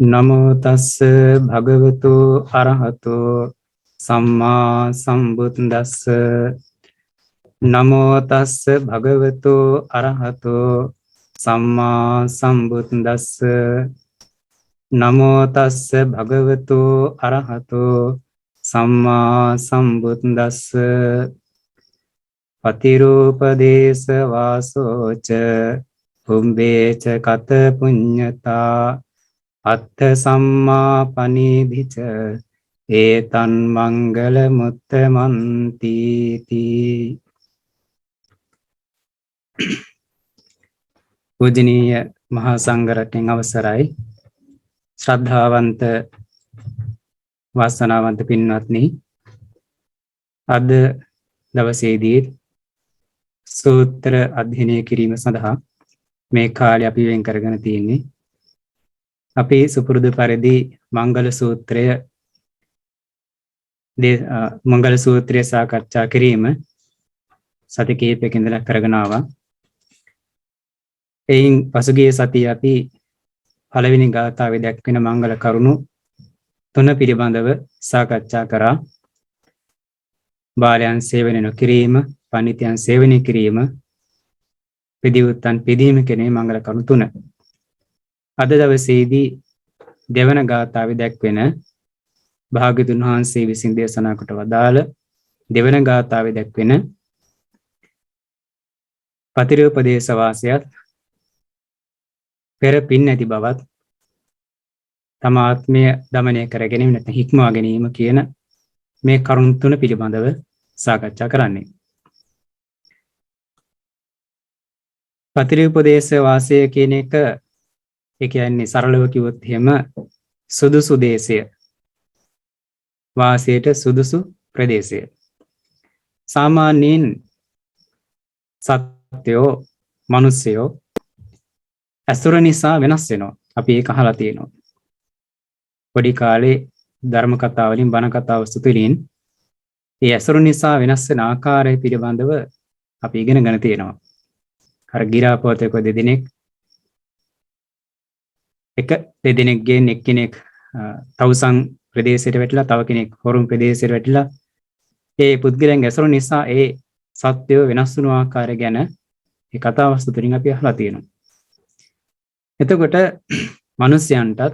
නමෝ තස්ස භගවතු අරහතෝ සම්මා සම්බුද්දස්ස නමෝ තස්ස භගවතු අරහතෝ සම්මා සම්බුද්දස්ස නමෝ තස්ස භගවතු අරහතෝ සම්මා සම්බුද්දස්ස පතිරූපදේශ වාසෝච පුම්බේච කත පුඤ්ඤතා අත්ථ සම්මා පනීධිච ඒතන් මංගල මුත්තමන්ති තී. පූජනීය මහා සංඝරත්නයන් අවසරයි, ශ්‍රද්ධාවන්ත වාසනාවන්ත පින්වත්නි, අද දවසේදී සූත්‍ර අධ්‍යයනය කිරීම සඳහා මේ කාලය අපි වෙන් කරගෙන තියෙන්නේ. අපි සුපුරුදු පරිදි මංගල සූත්‍රය සාකච්ඡා කිරීම සති කිහිපයක ඉඳලා කරගෙන ආවා. එයින් පසුගිය සතියේ අපි පළවෙනි ගාථාවේ දැක්වෙන මංගල කරුණු 3 පිළිබඳව සාකච්ඡා කරා. බාලයන් සේවනය නොකිරීම, පඬිතුයන් සේවනය කිරීම, පිදිවුත්තන් පිදීම කියන මංගල කරුණු 3. අද දවසේදී දෙවන ගාථාවේ දැක්වෙන භාග්‍යවතුන් වහන්සේ විසින් දේශනා කොට වදාළ දෙවන ගාථාවේ දැක්වෙන පතිරූපදේශ වාසයත් පෙර පින් නැති බවත් තම ආත්මය දමනය කර ගැනීම නැත්නම් හික්මවා ගැනීම කියන මේ කරුණු 3 පිළිබඳව සාකච්ඡා කරන්නේ. පතිරූපදේශ වාසය කියන එක, ඒ කියන්නේ සරලව කිව්වොත් එහෙම සුදුසු දේශය, වාසයට සුදුසු ප්‍රදේශය. සාමාන්‍යයෙන් සත්වයෝ, මිනිස්සයෝ ඇසුර නිසා වෙනස් වෙනවා. අපි ඒක අහලා තියෙනවා. පොඩි කාලේ ධර්ම කතා වලින්, බණ කතා වස්තු තුලින් ඒ ඇසුර නිසා වෙනස් වෙන ආකාරය පිළිබඳව අපි ඉගෙනගෙන තියෙනවා. අර ගිරාපෝතක දෙදෙනෙක්, දෙදෙනෙක්ගෙන් එක්කෙනෙක් තවුසන් ප්‍රදේශයට වැටිලා, තව කෙනෙක් හොරුන් ප්‍රදේශයට වැටිලා, ඒ පුද්ගලයන්ගේ ඇසුර නිසා ඒ සත්‍යය වෙනස් වුණු ආකාරය ගැන ඒ කතා වස්තු තුලින් අපි අහලා තියෙනවා. එතකොට මිනිස්යන්ටත්,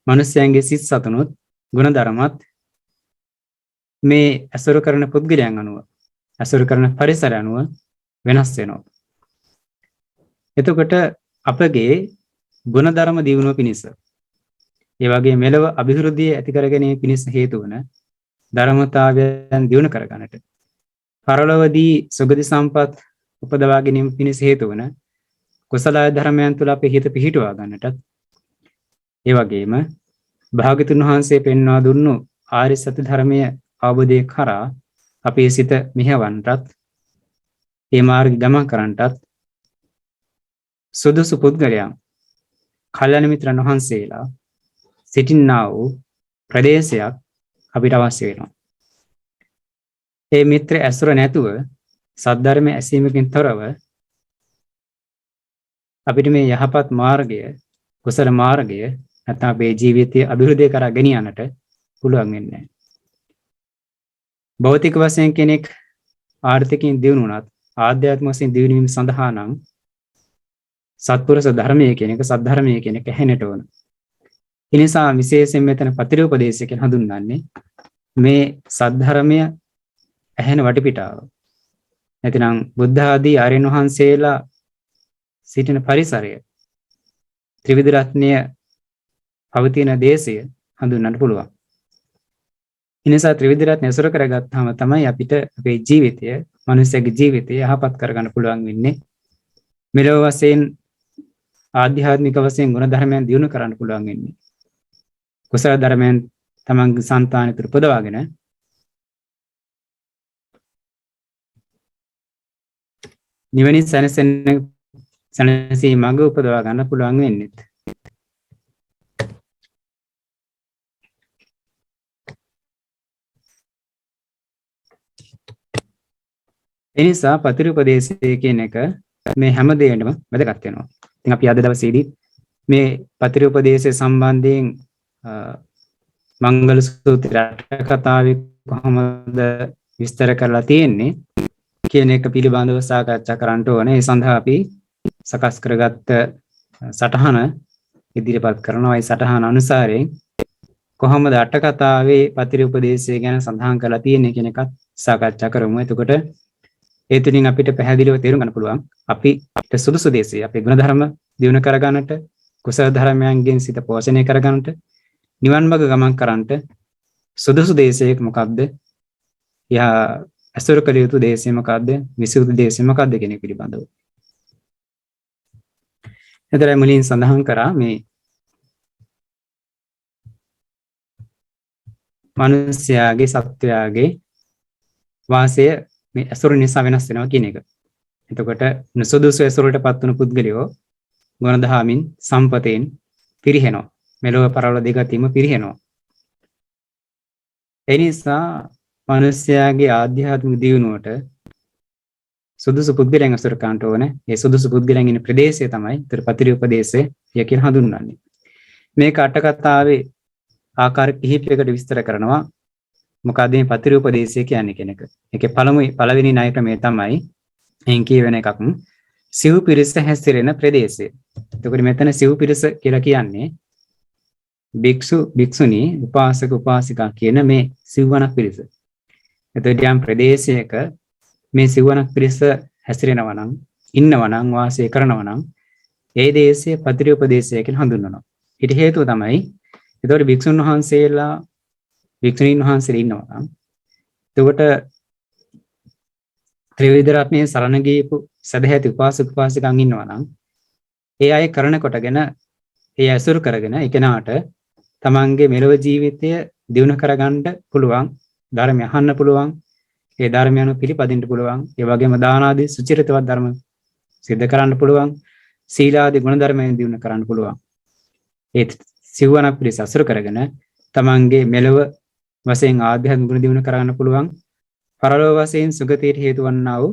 මිනිස්යන්ගේ සිත් සතුනොත්, ගුණධර්මත් මේ ඇසුර කරන පුද්ගලයන් අනුව, ඇසුර කරන පරිසරය අනුව වෙනස් වෙනවා. එතකොට අපගේ ගුණධර්ම දියුණුව පිණිස, ඒ වගේ මෙලව අභිවෘද්ධිය ඇති කර ගැනීම පිණිස හේතු වන ධර්මතාවයන් දියුණු කර ගන්නට, පරලොවදී සුගති සම්පත් උපදවා ගැනීම පිණිස හේතු වන කුසල ධර්මයන් තුළ අපේ හිත පිහිටුවා ගන්නටත්, ඒ වගේම භාග්‍යතුන් වහන්සේ පෙන්වා දුන්නු ආර්ය සත්‍ය ධර්මය අවබෝධය කරා අපේ සිත මෙහෙවන්නටත්, ඒ මාර්ග ගමන් කරන්නටත් සුදුසු පුද්ගලයන්, කල්‍යාණ මිත්‍රයන් වහන්සේලා සිටින්නා වූ ප්‍රදේශයක් අපිට අවශ්‍ය වෙනවා. ඒ මිත්‍ර ඇසුර නැතුව, සද්ධර්ම ඇසීමකින් තොරව අපිට මේ යහපත් මාර්ගය, කුසල මාර්ගය නැත්නම් අපේ ජීවිතයේ අභිවෘද්ධිය කරා ගෙනියන්නට පුළුවන් වෙන්නේ නැහැ. භෞතික වශයෙන් කෙනෙක් ආර්ථිකයෙන් දියුණු වුණත්, ආධ්‍යාත්මික වශයෙන් දියුණු වීම සඳහා නම් සත්පුරුෂ ධර්මයේ කියන එක, සද්ධර්මයේ කියන එක ඇහෙන්නට ඕන. ඒ නිසා විශේෂයෙන් මෙතන පතිරූපදේශය කියලා හඳුන්වන්නේ මේ සද්ධර්මය ඇහෙන වටපිටාව. නැතිනම් බුද්ධ ආදී ආර්යයන් වහන්සේලා සිටින පරිසරය, ත්‍රිවිධ රත්නය පවතින දේශය හඳුන්වන්න පුළුවන්. ඒ නිසා ත්‍රිවිධ රත්නය අසුර කරගත්තාම තමයි අපිට අපේ ජීවිතය, මනුස්සයාගේ ජීවිතය යහපත් කරගන්න පුළුවන් වෙන්නේ. මෙලොව වශයෙන්, ආධ්‍යාත්මික වශයෙන් ගුණ ධර්මයන් දියුණු කරන්න පුළුවන් වෙන්නේ. කුසල ධර්මයන් තමන්ගේ సంతాන තුළ පුදවාගෙන නිවනින් සැනසී මඟ උපදවා ගන්න පුළුවන් වෙන්නේ. ඒ නිසා පතිරූපදේශය කියන එක මේ හැම දෙයකටම වැදගත් වෙනවා. ඉතින් අපි අද දවසේදී මේ පතිරූපදේශය සම්බන්ධයෙන් මංගල සූත්‍රය අට කතාවේ කොහොමද විස්තර කරලා තියෙන්නේ කියන එක පිළිබඳව සාකච්ඡා කරන්න ඕනේ. ඒ සඳහා අපි සකස් කරගත්ත සටහන ඉදිරිපත් කරනවා. ඒ සටහන අනුසාරයෙන් කොහොමද අට කතාවේ පතිරූපදේශය ගැන සඳහන් කරලා තියෙන්නේ කියන එකත් සාකච්ඡා කරමු. එතකොට ඒ තුලින් අපිට පැහැදිලිව තේරුම් ගන්න පුළුවන් අපිට සුදුසු දේශය අපේ ගුණධර්ම දියුණු කරගන්නට, කුසල ධර්මයන්ගෙන් සිත පෝෂණය කරගන්නට, නිවන් මාර්ග ගමන් කරන්නට සුදුසු දේශයක් මොකක්ද? යා අසුර කළ යුතු දේශය මොකක්ද? විසුද්ධි දේශය මොකක්ද කියන එක පිළිබඳව. එතරම් මුලින් සඳහන් කරා මේ මිනිස්යාගේ සත්වයාගේ වාසය මේ අසුර නිසා වෙනස් වෙනවා කියන එක. එතකොට නුසුදුසු අසුරටපත් වුණු පුද්ගලයෝ ගුණධාමින් සම්පතෙන් පිරිහෙනවා. මෙලොව පරලොව දෙගතියම පිරිහෙනවා. ඒ නිසා මිනිස්යාගේ ආධ්‍යාත්මික දියුණුවට සුදුසු පුද්ගලයන් අසුර කාන්ට ඕනේ. ඒ සුදුසු පුද්ගලයන් ඉන්න ප්‍රදේශය තමයි ත්‍රිපතිරූපදේශය කියලා හඳුන්වන්නේ. මේක අට කතාවේ ආකාර කිහිපයකට විස්තර කරනවා. මොකද මේ පතිරූපදේශය කියන්නේ කෙනෙක්. ඒකේ පළවෙනි ණය ක්‍රමය තමයි එන් කියවෙන එකක් සිව් පිරිස හැසිරෙන ප්‍රදේශය. එතකොට මෙතන සිව් පිරිස කියලා කියන්නේ භික්ෂු භික්ෂුණී උපාසක උපාසිකා කියන මේ සිව්වනක් පිරිස. එතකොට යම් ප්‍රදේශයක මේ සිව්වනක් පිරිස හැසිරෙනවා නම් ඉන්නවා නම් වාසය කරනවා නම් ඒ දේශයේ පතිරූපදේශය කියලා හඳුන්වනවා. ඊට හේතුව තමයි එතකොට භික්ෂුන් වහන්සේලා භික්ෂුණීන් වහන්සේලා ඉන්නවා නම් එතකොට ත්‍රිවිධ රත්නයේ සරණ ගියපු සදහැති උපාසක උපාසිකයන් ඉන්නවා නම් ඒ අය කරන කොටගෙන ඒ අසුරු කරගෙන එකනාට තමන්ගේ මෙලොව ජීවිතය දියුණු කරගන්න පුළුවන්, ධර්මය අහන්න පුළුවන්, ඒ ධර්මය අනුව පිළිපදින්න පුළුවන්, ඒ වගේම දාන ආදී සුචරිතවත් ධර්ම සිද්ධ කරන්න පුළුවන්, සීලාදී ගුණ ධර්මයන් දියුණු කරන්න පුළුවන්. ඒ සිව්වනක් පිළිස අසුරු කරගෙන තමන්ගේ මෙලොව වශයෙන් ආධ්‍යාත්මික ගුණ දියුණු කරගන්න පුළුවන්, පරලෝක වශයෙන් සුගතියට හේතු වන්නා වූ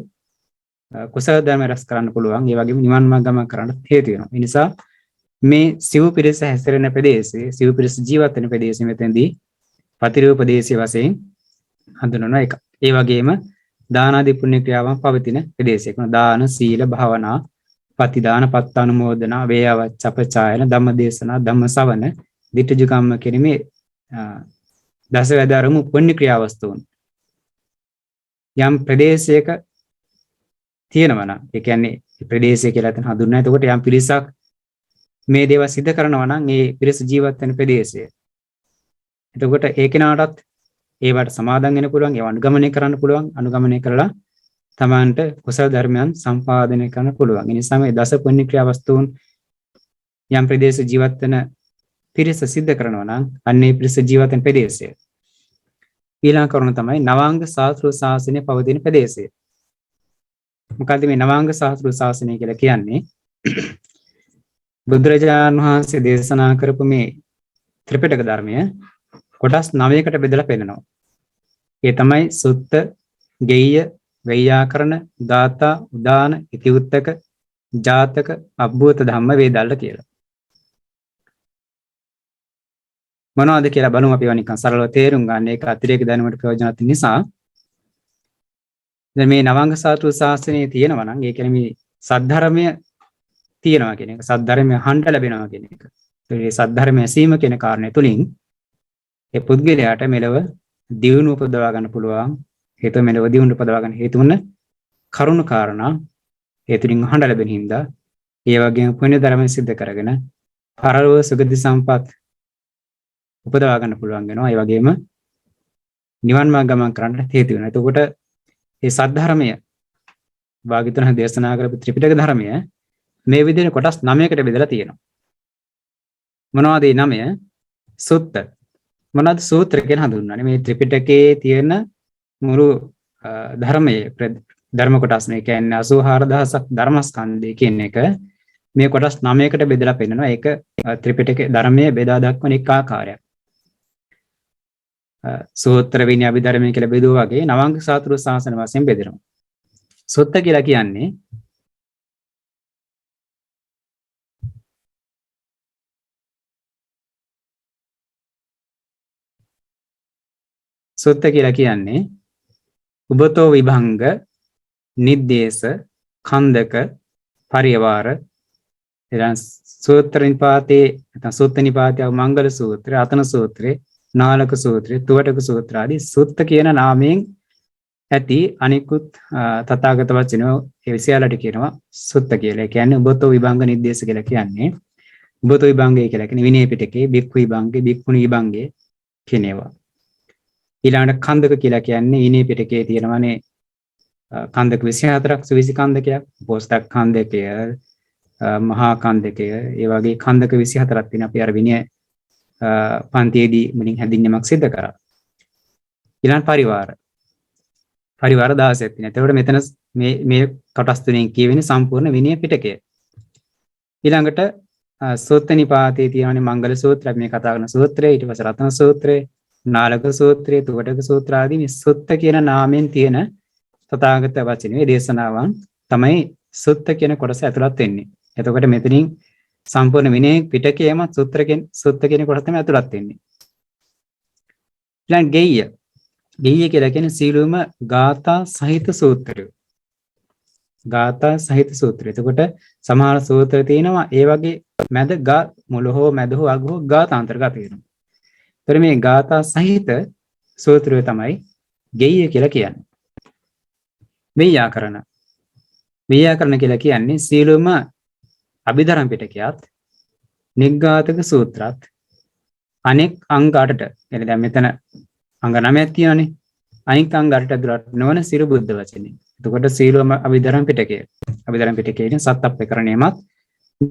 කුසල ධර්ම රැස් කරන්න පුළුවන්. ඒ වගේම නිවන් මාර්ග ගමන් කරන්න හේතු වෙනවා. ඒ නිසා මේ සිව් පිරිස හැසිරෙන ප්‍රදේශයේ සිව් පිරිස ජීවත් වෙන ප්‍රදේශෙ මෙතෙන්දී පතිරූපදේශය වශයෙන් හඳුන්වන එක. ඒ වගේම දාන ආදී පුණ්‍ය ක්‍රියාවන් පවතින ප්‍රදේශයක දාන, සීල, භාවනා, පතිදාන, පත්තානුමෝදනා, වේයවච්චපචායන, ධම්මදේශනා, ධම්මසවන, දිට්ඨිජ කම්ම කියන මේ දසවැදෑරුම් පුණ්‍ය ක්‍රියා වස්තුන් යම් ප්‍රදේශයක තියෙනවා නම් ඒ කියන්නේ ප්‍රදේශය කියලා තන හඳුන්වනවා. එතකොට යම් පිරිසක් මේ දේවල් සිද්ධ කරනවා නම් ඒ පිරිස ජීවත් වෙන ප්‍රදේශය. එතකොට ඒ කෙනාටත් ඒවට සමාදන් වෙන්න පුළුවන්, ඒව අනුගමනය කරන්න පුළුවන්, අනුගමනය කරලා තමන්ට කුසල ධර්මයන් සම්පාදනය කරන්න පුළුවන්. ඒ නිසා මේ දස පුණ්‍ය ක්‍රියා වස්තුන් යම් ප්‍රදේශ ජීවත් වෙන පිරිස සිද්ධ කරනවා නම් අන්නේ පිරිස ජීවත් වෙන ප්‍රදේශය. ඊළඟ කරුණ තමයි නවාංග ශාස්ත්‍රීය ශාසනය පවතින ප්‍රදේශය. මොකද්ද මේ නවාංග ශාස්ත්‍රීය ශාසනය කියලා කියන්නේ? බුදුරජාණන් වහන්සේ දේශනා කරපු මේ ත්‍රිපිටක ධර්මය කොටස් 9කට බෙදලා පෙන්නනවා. ඒ තමයි සුත්ත, ගෙය්‍ය, වෛයාකරණ, දාතා, උදාන, ඉතිඋත්තක, ජාතක, අබ්බූත ධම්ම වේදල්ල කියලා. මොනවද කියලා බලමු අපි නිකන් සරලව තේරුම් ගන්න. ඒක අතිරේක දැනුමට ප්‍රයෝජනවත් නිසා දැන් මේ නවංග ශාස්ත්‍රීය ශාස්ත්‍රයේ තියෙනවා නම් ඒ කියන්නේ මේ සද්ධර්මය තියෙනවා කියන එක, සද්ධර්මය අහන්න ලැබෙනවා කියන එක. ඒ සද්ධර්මය ඇසීම කියන කාරණය තුලින් ඒ පුද්ගලයාට මෙලව දියුණුව උපදවා ගන්න පුළුවන්. හේතු මෙලව දියුණුව උපදවා ගන්න හේතු වුණ කරුණු කාරණා ඒ තුලින් අහන්න ලැබෙන හින්දා ඒ වගේම පුණ්‍ය ධර්ම සිද්ධ කරගෙන පරලෝක සුගති සම්පත් උපදවා ගන්න පුළුවන් වෙනවා. ඒ වගේම නිවන් මාර්ග ගමන් කරන්න හේතු වෙනවා. එතකොට මේ සද්ධර්මය භාග්‍යවතුන් දේශනා කරපු ත්‍රිපිටක ධර්මය මේ විදිහට කොටස් 9කට බෙදලා තියෙනවා. මොනවද මේ 9? සුත්ත. මොනවද සූත්‍ර කියලා හඳුන්වන්නේ? මේ ත්‍රිපිටකයේ තියෙන මුළු ධර්මයේ ධර්ම කොටස් මේ කියන්නේ 84000ක් ධර්මස්කන්ධය කියන එක මේ කොටස් 9කට බෙදලා පෙන්නනවා. ඒක ත්‍රිපිටකයේ ධර්මයේ බෙදා දක්වන එක ආකාරයක්. සූත්‍ර විනය අභිධර්මය කියලා බෙදුවා වගේ නවංග ශාස්ත්‍රීය ශාසන වශයෙන් බෙදෙනවා. සුත්ත කියලා කියන්නේ සුත්ත කියලා කියන්නේ උබතෝ විභංග, නිද්දේශ, ඛණ්ඩක, පරිවාර. එතන සූත්‍ර නිපාතේ නැත්නම් සුත්ත නිපාතේ මංගල සූත්‍රය, අතන සූත්‍රය, නාලක සූත්‍රය, තුවටක සූත්‍ර ආදී සුත්ත කියන නාමයෙන් ඇති අනිකුත් තථාගත වචනෝ ඒ විශාලට කියනවා සුත්ත කියලා. ඒ කියන්නේ උබතෝ විභංග නිද්දේශ කියලා කියන්නේ උබතෝ විභංගය කියලා කියන්නේ විනය පිටකේ බික්ඛු විභංගේ, බික්ඛුණී විභංගේ කියන ඒවා. ඊළඟට ඛණ්ඩක කියලා කියන්නේ විනය පිටකේ තියෙනවානේ ඛණ්ඩක 24ක් සුවිසි ඛණ්ඩකයක්, පොස්තක් ඛණ්ඩකය, මහා ඛණ්ඩකය, ඒ වගේ ඛණ්ඩක 24ක් තියෙන අපි අර විනය පන්තියේදී මුලින් හැදින්වීමක් සිදු කරා. ඊළඟ පරිවාර 16ක් තියෙනවා. එතකොට මෙතන මේ කොටස් තුනෙන් කියවෙන්නේ සම්පූර්ණ විනය පිටකය. ඊළඟට සූත්ත නිපාතේ තියෙනවානේ මංගල සූත්‍රය, අපි මේ කතා කරන සූත්‍රය, ඊට පස්සේ රතන සූත්‍රය, නාලක සූත්‍රය, තුවටක සූත්‍ර ආදී මේ සුත්ත කියන නාමයෙන් තියෙන තථාගත වචනේ දේශනාවන් තමයි සුත්ත කියන කොටස ඇතුළත් වෙන්නේ. එතකොට මෙතනින් සම්පූර්ණ විනය පිටකයේම සුත්ත කියන කොටස තමයි ඇතුළත් වෙන්නේ. ඊළඟ ගෙය්‍ය. ගෙය්‍ය කියලා කියන්නේ සීලුම ගාථා සහිත සූත්‍රය. ගාථා සහිත සූත්‍රය. එතකොට සමහර සූත්‍ර තියෙනවා ඒ වගේ මැද මුල හෝ මැද හෝ අග හෝ ගාථා අන්තර්ගත වෙනවා. ඒතර මේ ගාථා සහිත සූත්‍රය තමයි ගෙය්‍ය කියලා කියන්නේ. ව්‍යාකරණ. ව්‍යාකරණ කියලා කියන්නේ සීලුම අභිධර්ම පිටකයත්, නිග්ඝාතක සූත්‍රات අනෙක් අංග 8ට. يعني දැන් මෙතන අංග 9ක් තියෙනවානේ. අනික් අංග 8ට ඇතුළත් නොවන සිරු බුද්ධ වචනේ. එතකොට සීලුම අභිධර්ම පිටකය. අභිධර්ම පිටකයේ සත්අප්පකරණයමත්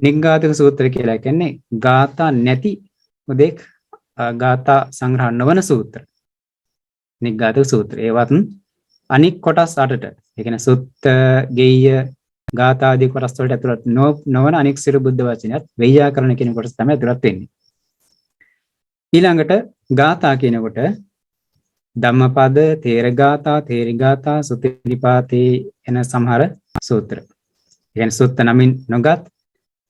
නිග්ඝාතක සූත්‍ර කියලා කියන්නේ ගාථා නැති උදෙක් ගාථා සංග්‍රහ නොවන සූත්‍ර. නිග්ඝාතක සූත්‍ර. ඒවත් අනික් කොටස් 8ට. ඒ කියන්නේ සුත්ත, ගෙය්‍ය, ගාථා ආදී කොටස් වලට ඇතුළත් නොවන අනික් සිරු බුද්ධ වචනයත් ව්‍යාකරණ කියන කොටස තමයි ඇතුළත් වෙන්නේ. ඊළඟට ගාථා කියනකොට ධම්මපද, තේර ගාථා, තේරි ගාථා, සුත්තිනිපාතේ එන සමහර සූත්‍ර. ඒ කියන්නේ සුත්ත නමින් නොගත්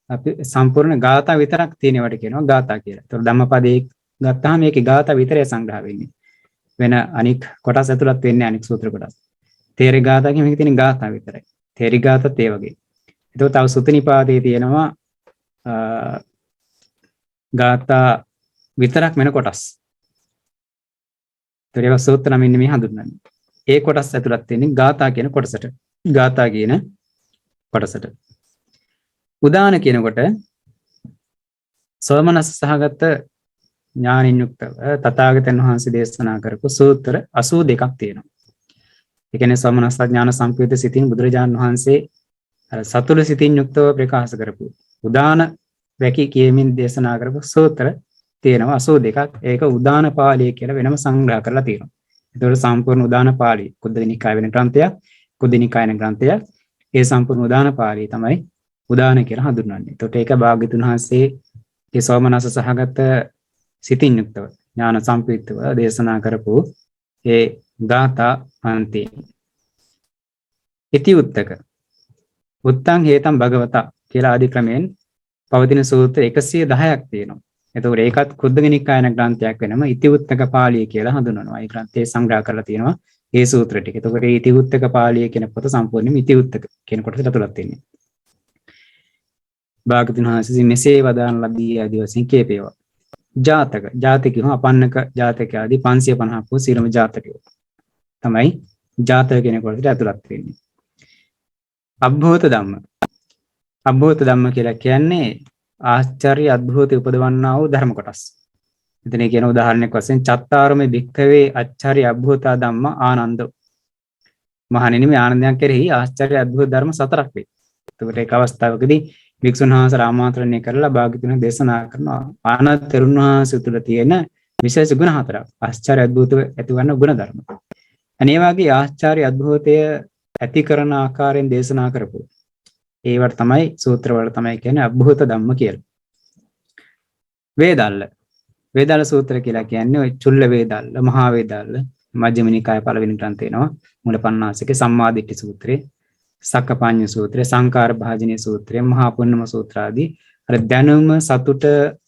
අපි සම්පූර්ණ ගාථා විතරක් තියෙනවට කියනවා ගාථා කියලා. ඒතකොට ධම්මපදේ ගත්තාම මේකේ ගාථා විතරයි සංග්‍රහ වෙන්නේ. වෙන අනික් කොටස් ඇතුළත් වෙන්නේ අනික් සූත්‍ර කොටස්. තේරි ගාථා කියන මේකේ තියෙන ගාථා විතරයි. තේරි ගාථාත් ඒ වගේ. ඒතකොට තව සුත්තිනිපාතේ තියෙනවා ගාථා විතරක් වෙන කොටස්. ඒතර ඒවා සූත්‍ර නමින් මේ හඳුන්වන්නේ. ඒ කොටස් ඇතුළත් වෙන්නේ ගාථා කියන කොටසට. ගාථා කියන කොටසට. උදාන කියනකොට සෝමනස්ස සහගත ඥානින් යුක්තව තථාගතයන් වහන්සේ දේශනා කරපු සූත්‍ර 82ක් තියෙනවා. ඒ කියන්නේ සෝමනස්ස ඥාන සම්ප්‍රයුක්ත සිතින් බුදුරජාණන් වහන්සේ සතුල සිතින් යුක්තව ප්‍රකාශ කරපු උදාන වැකි කියමින් දේශනා කරපු සූත්‍ර තියෙනවා 82ක්. ඒක උදාන පාළිය කියලා වෙනම සංග්‍රහ කරලා තියෙනවා. ඒතකොට සම්පූර්ණ උදාන පාළිය කුද්දක නිකාය වෙන ග්‍රන්ථයක්, කුද්ද නිකායන ග්‍රන්ථයක්. ඒ සම්පූර්ණ උදාන පාළිය තමයි උදාන කියලා හඳුන්වන්නේ. ඒතකොට ඒක භාග්‍යතුන් වහන්සේ ඒ සෝමනස්ස සහගත සිතින් යුක්තව ඥාන සම්ප්‍රයුක්තව දේශනා කරපු ඒ ගාථා අන්ති. ඉති උත්තක. උත්තං හේතං භගවතා කියලා ආදි ක්‍රමයෙන් පවතින සූත්‍ර 110ක් තියෙනවා. එතකොට ඒකත් කුද්දක නිකායන ග්‍රන්ථයක් වෙනම ඉති උත්තක පාළිය කියලා හඳුන්වනවා. ඒ ග්‍රන්ථයේ සංග්‍රහ කරලා තියෙනවා ඒ සූත්‍ර ටික. එතකොට මේ ඉති උත්තක පාළිය කියන පොත සම්පූර්ණයෙන්ම ඉති උත්තක කියන කොටසට ඇතුළත් වෙන්නේ. භාගතුන් වහන්සේ මෙසේ වදාන ලදී ආදී වශයෙන් කියපේවා. ජාතක. ජාතක කියනවා අපන්නක ජාතක ආදී 550ක් වූ සියලුම ජාතකයෝ. තමයි ජාතක කියන කොටසට ඇතුළත් වෙන්නේ. අබ්බෝත ධම්ම. අබ්බෝත ධම්ම කියලා කියන්නේ ආශ්චර්ය අద్භූත උපදවන්නා වූ ධර්ම කොටස්. එතන කියන උදාහරණයක් වශයෙන් චත්තාරමේ භික්ඛවේ අච්චර්ය අද්භූත ධම්ම ආනන්ද. මහණෙනි මේ ආනන්දයන් කෙරෙහි ආශ්චර්ය අද්භූත ධර්ම 4ක් වේ. එතකොට ඒක අවස්ථාවකදී වික්ෂුන් වහන්සේ ආමන්ත්‍රණය කරලා භාග්‍යතුන් දේශනා කරනවා ආනන්ද තෙරුන් වහන්සේ තුළ තියෙන විශේෂ ගුණ 4ක්. ආශ්චර්ය අද්භූත ඇතිවන ගුණ ධර්ම. අනේ වගේ ආශ්චර්ය අද්භූතය ඇති කරන ආකාරයෙන් දේශනා කරපු ඒවට තමයි සූත්‍ර වල තමයි කියන්නේ අද්භූත ධම්ම කියලා. වේදල්ල. වේදල්ල සූත්‍ර කියලා කියන්නේ ඔය චුල්ල වේදල්ල, මහා වේදල්ල, මජ්ක්‍ධිම නිකාය පළවෙනි ග්‍රන්ථය එනවා. මූලපණ්ණාසිකේ සම්මාදිට්ඨි සූත්‍රය, සක්කපඤ්ඤ සූත්‍රය, සංකාර භාජනීය සූත්‍රය, මහා පුන්නම සූත්‍ර ආදී අර දැනුම සතුට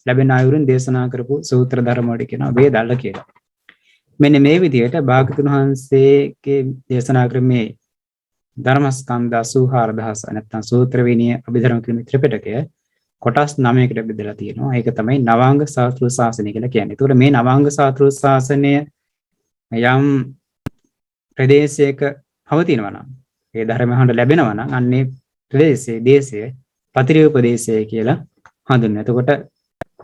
ලැබෙන අයුරින් දේශනා කරපු සූත්‍ර ධර්ම වලට කියනවා වේදල්ල කියලා. මෙන්න මේ විදිහට භාගතුන් වහන්සේගේ දේශනා ක්‍රමේ ධර්මස්කන්ධ 84000 නැත්නම් සූත්‍ර විනය අභිධර්ම කියන ත්‍රිපිටකය කොටස් 9කට බෙදලා තියෙනවා. ඒක තමයි නවාංග සාස්ත්‍ර ශාසනය කියලා කියන්නේ. ඒතකොට මේ නවාංග සාස්ත්‍ර ශාසනය යම් ප්‍රදේශයක පවතිනවා නම් ඒ ධර්ම අහන්න ලැබෙනවා නම් අන්නේ ප්‍රදේශයේ දේශය පතිරූපදේශය කියලා හඳුන්වනවා. එතකොට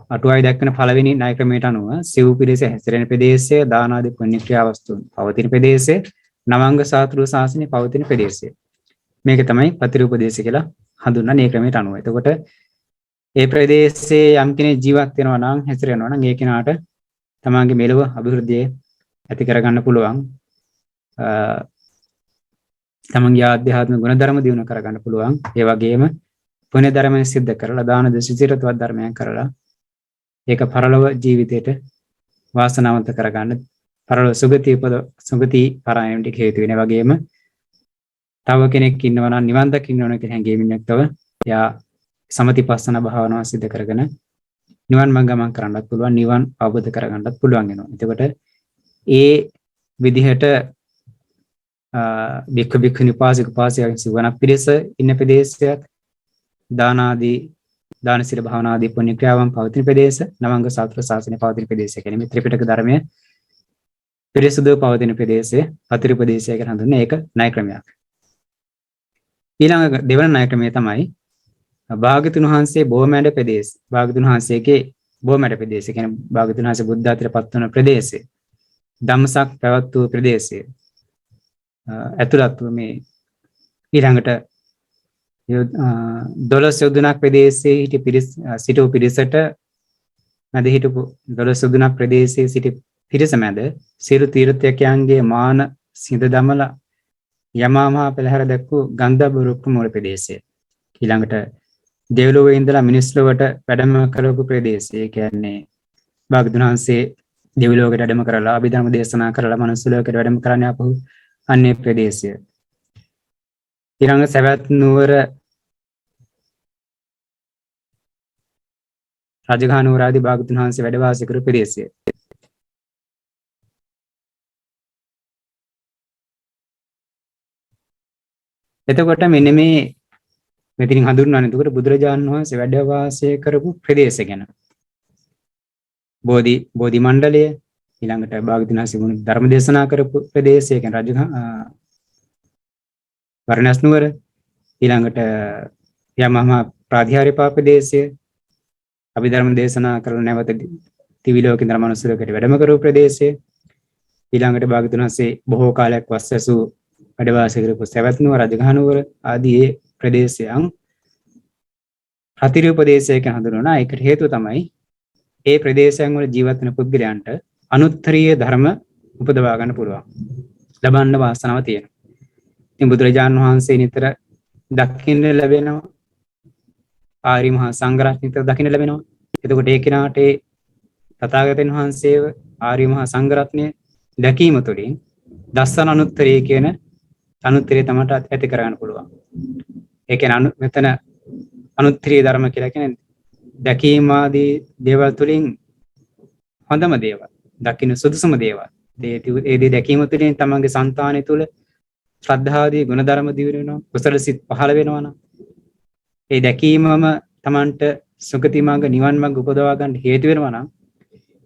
අටුවාවේ දක්වන පළවෙනි ණය ක්‍රමයට අනුව සිව් පිරිස හැසිරෙන ප්‍රදේශය, දාන ආදී පුණ්‍ය ක්‍රියා වස්තුන් පවතින ප්‍රදේශය, නවංග සාත්‍රු ශාසනයේ පවතින ප්‍රදේශය. මේක තමයි පතිරූපදේශය කියලා හඳුන්වන්නේ මේ ක්‍රමයට අනුව. එතකොට ඒ ප්‍රදේශයේ යම් කෙනෙක් ජීවත් වෙනවා නම් හැසිරෙනවා නම් ඒ කෙනාට තමන්ගේ මෙලොව අභිවෘද්ධිය ඇති කරගන්න පුළුවන්. තමන්ගේ ආධ්‍යාත්මික ගුණධර්ම දියුණු කරගන්න පුළුවන්. ඒ වගේම පුණ්‍ය ධර්මයන් සිද්ධ කරලා දාන දසිතවත් ධර්මයන් කරලා ඒක පරලොව ජීවිතයට වාසනාවන්ත කරගන්න පරලොව සුගති පරායනට හේතු වෙන වගේම තව කෙනෙක් ඉන්නවා නම් නිවන් දකින්න ඕන කියන හැඟීමෙන් යුක්තව එයා සමතිපස්සන භාවනාව සිද්ධ කරගෙන නිවන් මඟ ගමන් කරන්නත් පුළුවන්, නිවන් අවබෝධ කරගන්නත් පුළුවන් වෙනවා. එතකොට ඒ විදිහට බික්ඛු බික්ඛුනි උපාසක උපාසිකාවන් සිවණ පිරිස ඉන්න ප්‍රදේශයක් දාන ආදී දාන සීල භාවනා ආදී පුණ්‍ය ක්‍රියාවන් පවතින ප්‍රදේශ, නවංග සාත්‍ර ශාසනය පවතින ප්‍රදේශය කියන්නේ මේ ත්‍රිපිටක ධර්මයේ පිරිසුදු පවතින ප්‍රදේශය පතිරූපදේශය කියලා හඳුන්වන්නේ. ඒක ණය ක්‍රමයක්. ඊළඟ දෙවන ණය ක්‍රමය තමයි භාග්‍යතුන් වහන්සේ බොමැඩ ප්‍රදේශ. භාග්‍යතුන් වහන්සේගේ බොමැඩ ප්‍රදේශය කියන්නේ භාග්‍යතුන් වහන්සේ බුද්ධාත්‍රයට පත් වන ප්‍රදේශය. ධම්මසක් පැවැත් වූ ප්‍රදේශය. ඇතුළත් මේ ඊළඟට 12 යොදුනක් ප්‍රදේශයේ සිටු පිරිසට මැද හිටපු 12 යොදුනක් ප්‍රදේශයේ සිටි පිරිස මැද සියලු තීර්ථයකයන්ගේ මාන සිඳ දමලා යමාමහා පෙළහැර දැක්වූ ගන්ධබ්බ රුක්ක මූල ප්‍රදේශය. ඊළඟට දෙව්ලොවේ ඉඳලා මිනිස් ලොවට වැඩම කරපු ප්‍රදේශය. ඒ කියන්නේ භාග්‍යවතුන් වහන්සේ දෙව්ලොවකට වැඩම කරලා අභිධර්ම දේශනා කරලා මනුස්ස ලෝකයට වැඩම කරන්නේ ආපහු අන්නේ ප්‍රදේශය. ඊළඟ සවැත් නුවර රජගහ නුවර ආදී භාග්‍යවතුන් වහන්සේ වැඩ වාසය කරපු ප්‍රදේශය. එතකොට මෙන්න මේ මෙතනින් හඳුන්වන්නේ එතකොට බුදුරජාණන් වහන්සේ වැඩ වාසය කරපු ප්‍රදේශය ගැන. බෝධි මණ්ඩලය ඊළඟට භාග්‍යවතුන් වහන්සේ ධර්ම දේශනා කරපු ප්‍රදේශය කියන්නේ රජගහ වර්ණස් නුවර ඊළඟට යමහා ප්‍රාතිහාර්ය ප්‍රදේශය අභිධර්ම දේශනා කරන නැවත තිවිලෝක ඉඳලා මනුස්ස ලෝකයට වැඩම කරපු ප්‍රදේශය ඊළඟට භාග්‍යවතුන් වහන්සේ බොහෝ කාලයක් වස්සසු වැඩ වාසය කරපු සවැත් නුවර රජගහ නුවර ආදී ඒ ප්‍රදේශයන් ප්‍රතිරූපදේශයක හඳුන්වනවා. ඒකට හේතුව තමයි ඒ ප්‍රදේශයන් වල ජීවත් වෙන පුද්ගලයන්ට අනුත්තරීය ධර්ම උපදවා ගන්න පුළුවන්. ලබන්න වාසනාව තියෙනවා. ඉතින් බුදුරජාණන් වහන්සේ නිතර දකින්න ලැබෙනවා. ආරි මහා සංඝරත්නය නිතර දකින්න ලැබෙනවා. එතකොට ඒ කෙනාට ඒ තථාගතයන් වහන්සේව ආරි මහා සංඝරත්නය දැකීම තුළින් දස්සන අනුත්තරීය කියන අනුත්තරීය තමට ඇති කරගන්න පුළුවන්. ඒ කියන්නේ මෙතන අනුත්තරීය ධර්ම කියලා කියන්නේ දැකීම ආදී දේවල් තුළින් හොඳම දේවල්, දකින්න සුදුසුම දේවල්. ඒ දේ දැකීම තුළින් තමන්ගේ సంతානය තුළ ශ්‍රද්ධාදී ගුණධර්ම දියුණු වෙනවා, කුසල සිත් පහළ වෙනවා නම් ඒ දැකීමම තමන්ට සුගති මාර්ග නිවන් මාර්ග උපදවා ගන්න හේතු වෙනවා නම්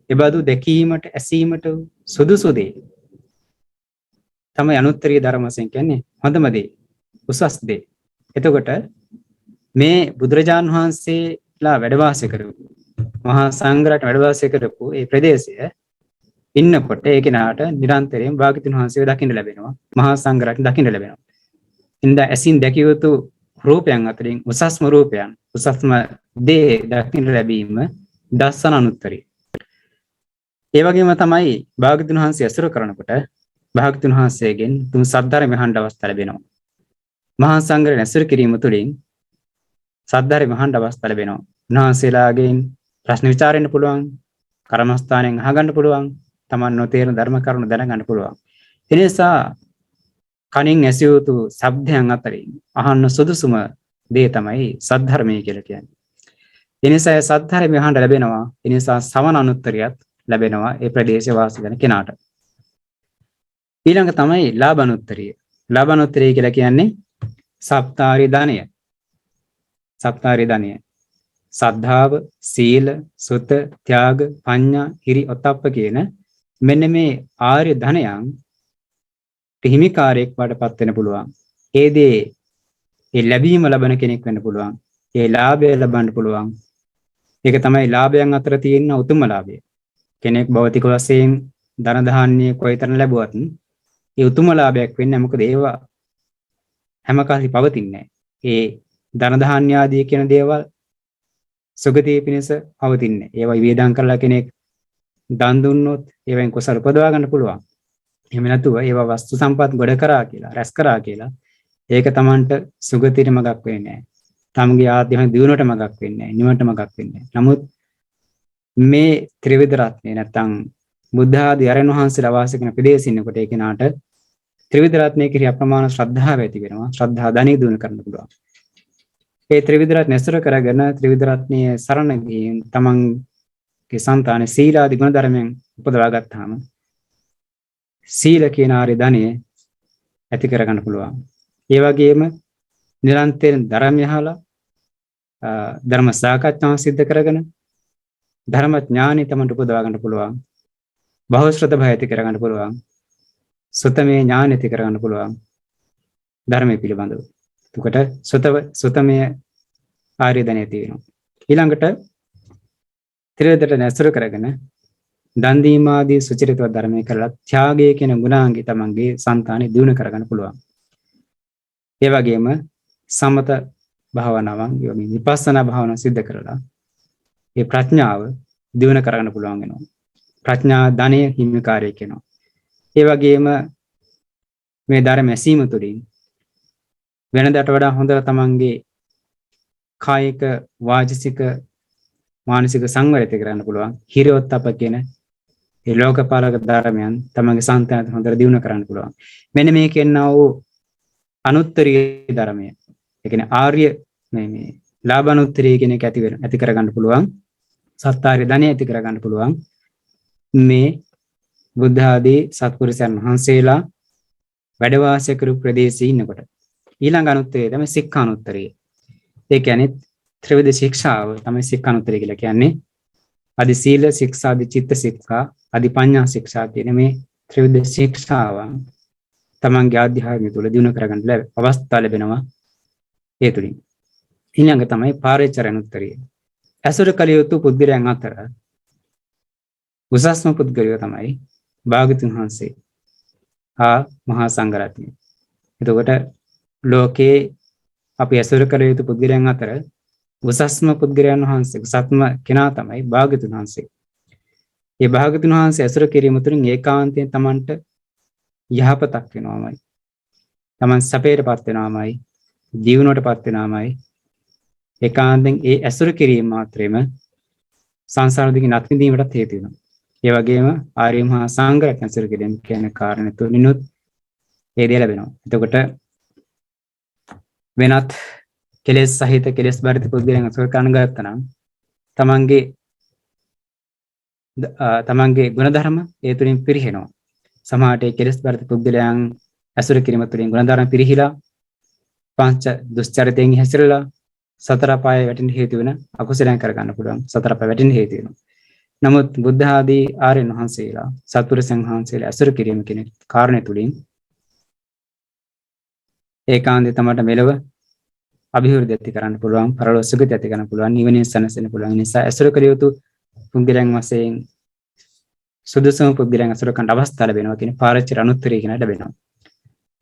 ඒ බඳු දැකීමට ඇසීමට සුදුසු දේ තමයි අනුත්තරීය ධර්ම වශයෙන් කියන්නේ හොඳම දේ, උසස් දේ. එතකොට මේ බුදුරජාන් වහන්සේලා වැඩ වාසය කරපු මහා සංඝරත්න වැඩ වාසය කරපු ඒ ප්‍රදේශය ඉන්නකොට ඒ කෙනාට නිරන්තරයෙන් භාග්‍යවතුන් වහන්සේව දකින්න ලැබෙනවා. මහා සංඝරත්න දකින්න ලැබෙනවා. ඉන්ද ඇසින් දැකිය යුතු රූපයන් අතරින් උසස්ම රූපයන්, උසස්ම දේ දකින්න ලැබීම දස්සන අනුත්තරීය. ඒ වගේම තමයි භාග්‍යවතුන් වහන්සේ අසුර කරනකොට භාග්‍යවතුන් වහන්සේගෙන් තුන් සද්ධර්ම අහන්න අවස්ථාව ලැබෙනවා. මහා සංඝරත්න ඇසුර කිරීම තුළින් සද්ධර්ම අහන්න අවස්ථාව ලැබෙනවා. උන්වහන්සේලාගෙන් ප්‍රශ්න විචාරෙන්න පුළුවන්, කර්මස්ථානයෙන් අහගන්න පුළුවන්, තමන් නොතේරෙන ධර්ම කරුණු දැනගන්න පුළුවන්. ඒ නිසා කණින් ඇසිය යුතු ශබ්දයන් අතරින් අහන්න සුදුසුම දේ තමයි සද්ධර්මය කියලා කියන්නේ. ඒ නිසා සද්ධර්මය අහන්න ලැබෙනවා. ඒ නිසා සමන අනුත්තරියත් ලැබෙනවා ඒ ප්‍රදේශ වාසී වෙන කෙනාට. ඊළඟ තමයි ලාභානුත්තරිය. ලාභානුත්තරිය කියලා කියන්නේ සප්තාරි ධනය. සප්තාරි ධනය. සද්ධාව, සීල, සුත, ත්‍යාග, පඤ්ඤා, හිරි, ඔත්තප්ප කියන මෙන්න මේ ආර්ය ධනයන් හිමිකාරයෙක් වඩපත් වෙන්න පුළුවන්. ඒ දේ ඒ ලැබීම ලබන කෙනෙක් වෙන්න පුළුවන්. ඒ ලාභය ලබන්න පුළුවන්. ඒක තමයි ලාභයන් අතර තියෙන උතුම්ම ලාභය. කෙනෙක් භෞතික වශයෙන් ධන ධාන්‍ය කොයිතරම් ලැබුවත් ඒ උතුම්ම ලාභයක් වෙන්නේ මොකද ඒවා හැම කාලෙ පවතින්නේ නැහැ. ඒ ධන ධාන්‍ය ආදී කියන දේවල් සුගතිය පිණිස පවතින්නේ. ඒවා වියදම් කරලා කෙනෙක් දන් දුන්නොත් ඒවෙන් කුසල උපදවා ගන්න පුළුවන්. එහෙම නැතුව ඒවා වස්තු සම්පත් ගොඩ කරා කියලා, රැස් කරා කියලා ඒක Tamanට සුගතියට මගක් වෙන්නේ නැහැ. තමගේ ආධ්‍යාත්මික දියුණුවට මගක් වෙන්නේ නැහැ. නිවනට මගක් වෙන්නේ නැහැ. නමුත් මේ ත්‍රිවිධ රත්නේ නැත්තම් බුද්ධ ආදී අරණ වහන්සේලා වාසය කරන ප්‍රදේශින් කොට ඒ කෙනාට ත්‍රිවිධ රත්නේ කෙරෙහි අප්‍රමාණ ශ්‍රද්ධාව ඇති වෙනවා. ශ්‍රද්ධා ධනෙ දිනු කරන්න පුළුවන්. ඒ ත්‍රිවිධ රත්න ඇසුර කරගෙන ත්‍රිවිධ රත්නයේ සරණ ගිහින් තමන්ගේ సంతාන සීලාදී ගුණ ධර්මයන් උපදවා ගත්තාම සීල කියන ආර්ය ධනෙ ඇති කර ගන්න පුළුවන්. ඒ වගේම නිරන්තරයෙන් ධර්මය අහලා ධර්ම සාකච්ඡා සිද්ධ කරගෙන ධර්ම ඥානෙ තමන්ට උපදවා ගන්න පුළුවන්. බහුශ්‍රත භය ඇති කර ගන්න පුළුවන්. සුතමේ ඥාන ඇති කර ගන්න පුළුවන්. ධර්මයේ පිළිබඳව. එතකොට සුතමේ ආර්ය ධනෙ තියෙනවා. ඊළඟට ත්‍රිවිධට නැසුර කරගෙන දන් දීම ආදී සුචරිතව ධර්මයේ කරලා ත්‍යාගය කියන ගුණාංගي තමන්ගේ సంతානෙ දිනු කර ගන්න පුළුවන්. ඒ වගේම සමත භාවනාවන් යොමි විපස්සනා භාවනාව සිද්ධ කරලා ඒ ප්‍රඥාව දිනු කරගන්න පුළුවන් වෙනවා. ප්‍රඥා ධනය හිමිකාරයෙක් වෙනවා. ඒ වගේම මේ ධර්ම ඇසීම තුළින් වෙනදාට වඩා හොඳට තමන්ගේ කායික වාචික මානසික සංවරය ඇති කරගන්න පුළුවන්. හිරියොත්ප්ප කියන ඒ ලෝකපාලක ධර්මයන් තමන්ගේ සංතනත හොඳට දිනු කරන්න පුළුවන්. මෙන්න මේ කියනවා වූ අනුත්තරීය ධර්මය. ඒ කියන්නේ ආර්ය මේ ලාභානුත්තරීය කියන එක ඇති කරගන්න පුළුවන්. සත්‍යාර්ය ධනෙ ඇති කරගන්න පුළුවන්. මේ බුද්ධ ආදී සත්පුරුෂයන් වහන්සේලා වැඩ වාසය කරපු ප්‍රදේශයේ ඉන්නකොට ඊළඟ අනුත්තරීය තමයි සික්ඛානුත්තරීය. ඒ කියන්නේ ත්‍රිවිධ ශික්ෂාව තමයි සික්ඛානුත්තරීය කියලා කියන්නේ. අදි සීල ශික්ෂා, අදි චිත්ත ශික්ෂා, අදි පඤ්ඤා ශික්ෂා කියන මේ ත්‍රිවිධ ශික්ෂාවන් තමන්ගේ ආධ්‍යාත්මික තුල දිනු කරගන්න අවස්ථාව ලැබෙනවා. ඒ තුලින් ඊළඟ තමයි පාරිචරණුත්තරීය. ඇසුර කළ යුතු පුද්ගලයන් අතර උසස්ම පුද්ගලයෝ තමයි භාග්‍යවතුන් වහන්සේ මහා සංඝරත්නය. එතකොට ලෝකේ අපි ඇසුර කළ යුතු පුද්ගලයන් අතර උසස්ම පුද්ගලයන් වහන්සේ, උසස්ම කෙනා තමයි භාග්‍යවතුන් වහන්සේ. ඒ භාග්‍යවතුන් වහන්සේ ඇසුර කිරීම තුළින් ඒකාන්තයෙන් Tamanට යහපතක් වෙනවාමයි. Taman සැපයටපත් වෙනවාමයි, ජීවණයටපත් වෙනවාමයි. ඒකාන්තයෙන් ඒ ඇසුර කිරීම මාත්‍රෙම සංසාර දුකින් අත් මිදීමටත් හේතු වෙනවා. ඒ වගේම ආර්ය මහා සංඝරත්නය ඇසුර කිරීම කියන කාරණේ තුලිනුත් ඒ දේ ලැබෙනවා. එතකොට වෙනත් කෙලෙස් සහිත කෙලෙස් බරිත පුද්ගලයන් අසුර කරන ගත්තා නම් තමන්ගේ ගුණධර්ම ඒ තුලින් පිරිහෙනවා. සමාහට ඒ කෙලෙස් බරිත පුද්ගලයන් අසුර කිරීම තුලින් ගුණධර්ම පිරිහිලා පංච දුස්චරිතයෙන් හැසිරලා සතර පායේ වැටෙන්න හේතු වෙන අකුසලයන් කර ගන්න පුළුවන්. සතර පාය වැටෙන්න හේතු වෙනවා. නමුත් බුද්ධ ආදී ආර්යයන් වහන්සේලා සත්පුරුෂයන් වහන්සේලා අසුර කිරීම කියන කාරණේ තුලින් ඒකාන්තයෙන් තමයි මෙලව අභිවෘද්ධි ඇති කරන්න පුළුවන්, පරලෝක සුගතිය ඇති කරන්න පුළුවන්, නිවනින් සැනසෙන්න පුළුවන්. නිසා අසුර කළ යුතු පුද්ගලයන් වශයෙන් සුදුසුම පුද්ගලයන් අසුර කරන්න අවස්ථාව ලැබෙනවා කියන පාරචර අනුත්තරීය කියන ලැබෙනවා.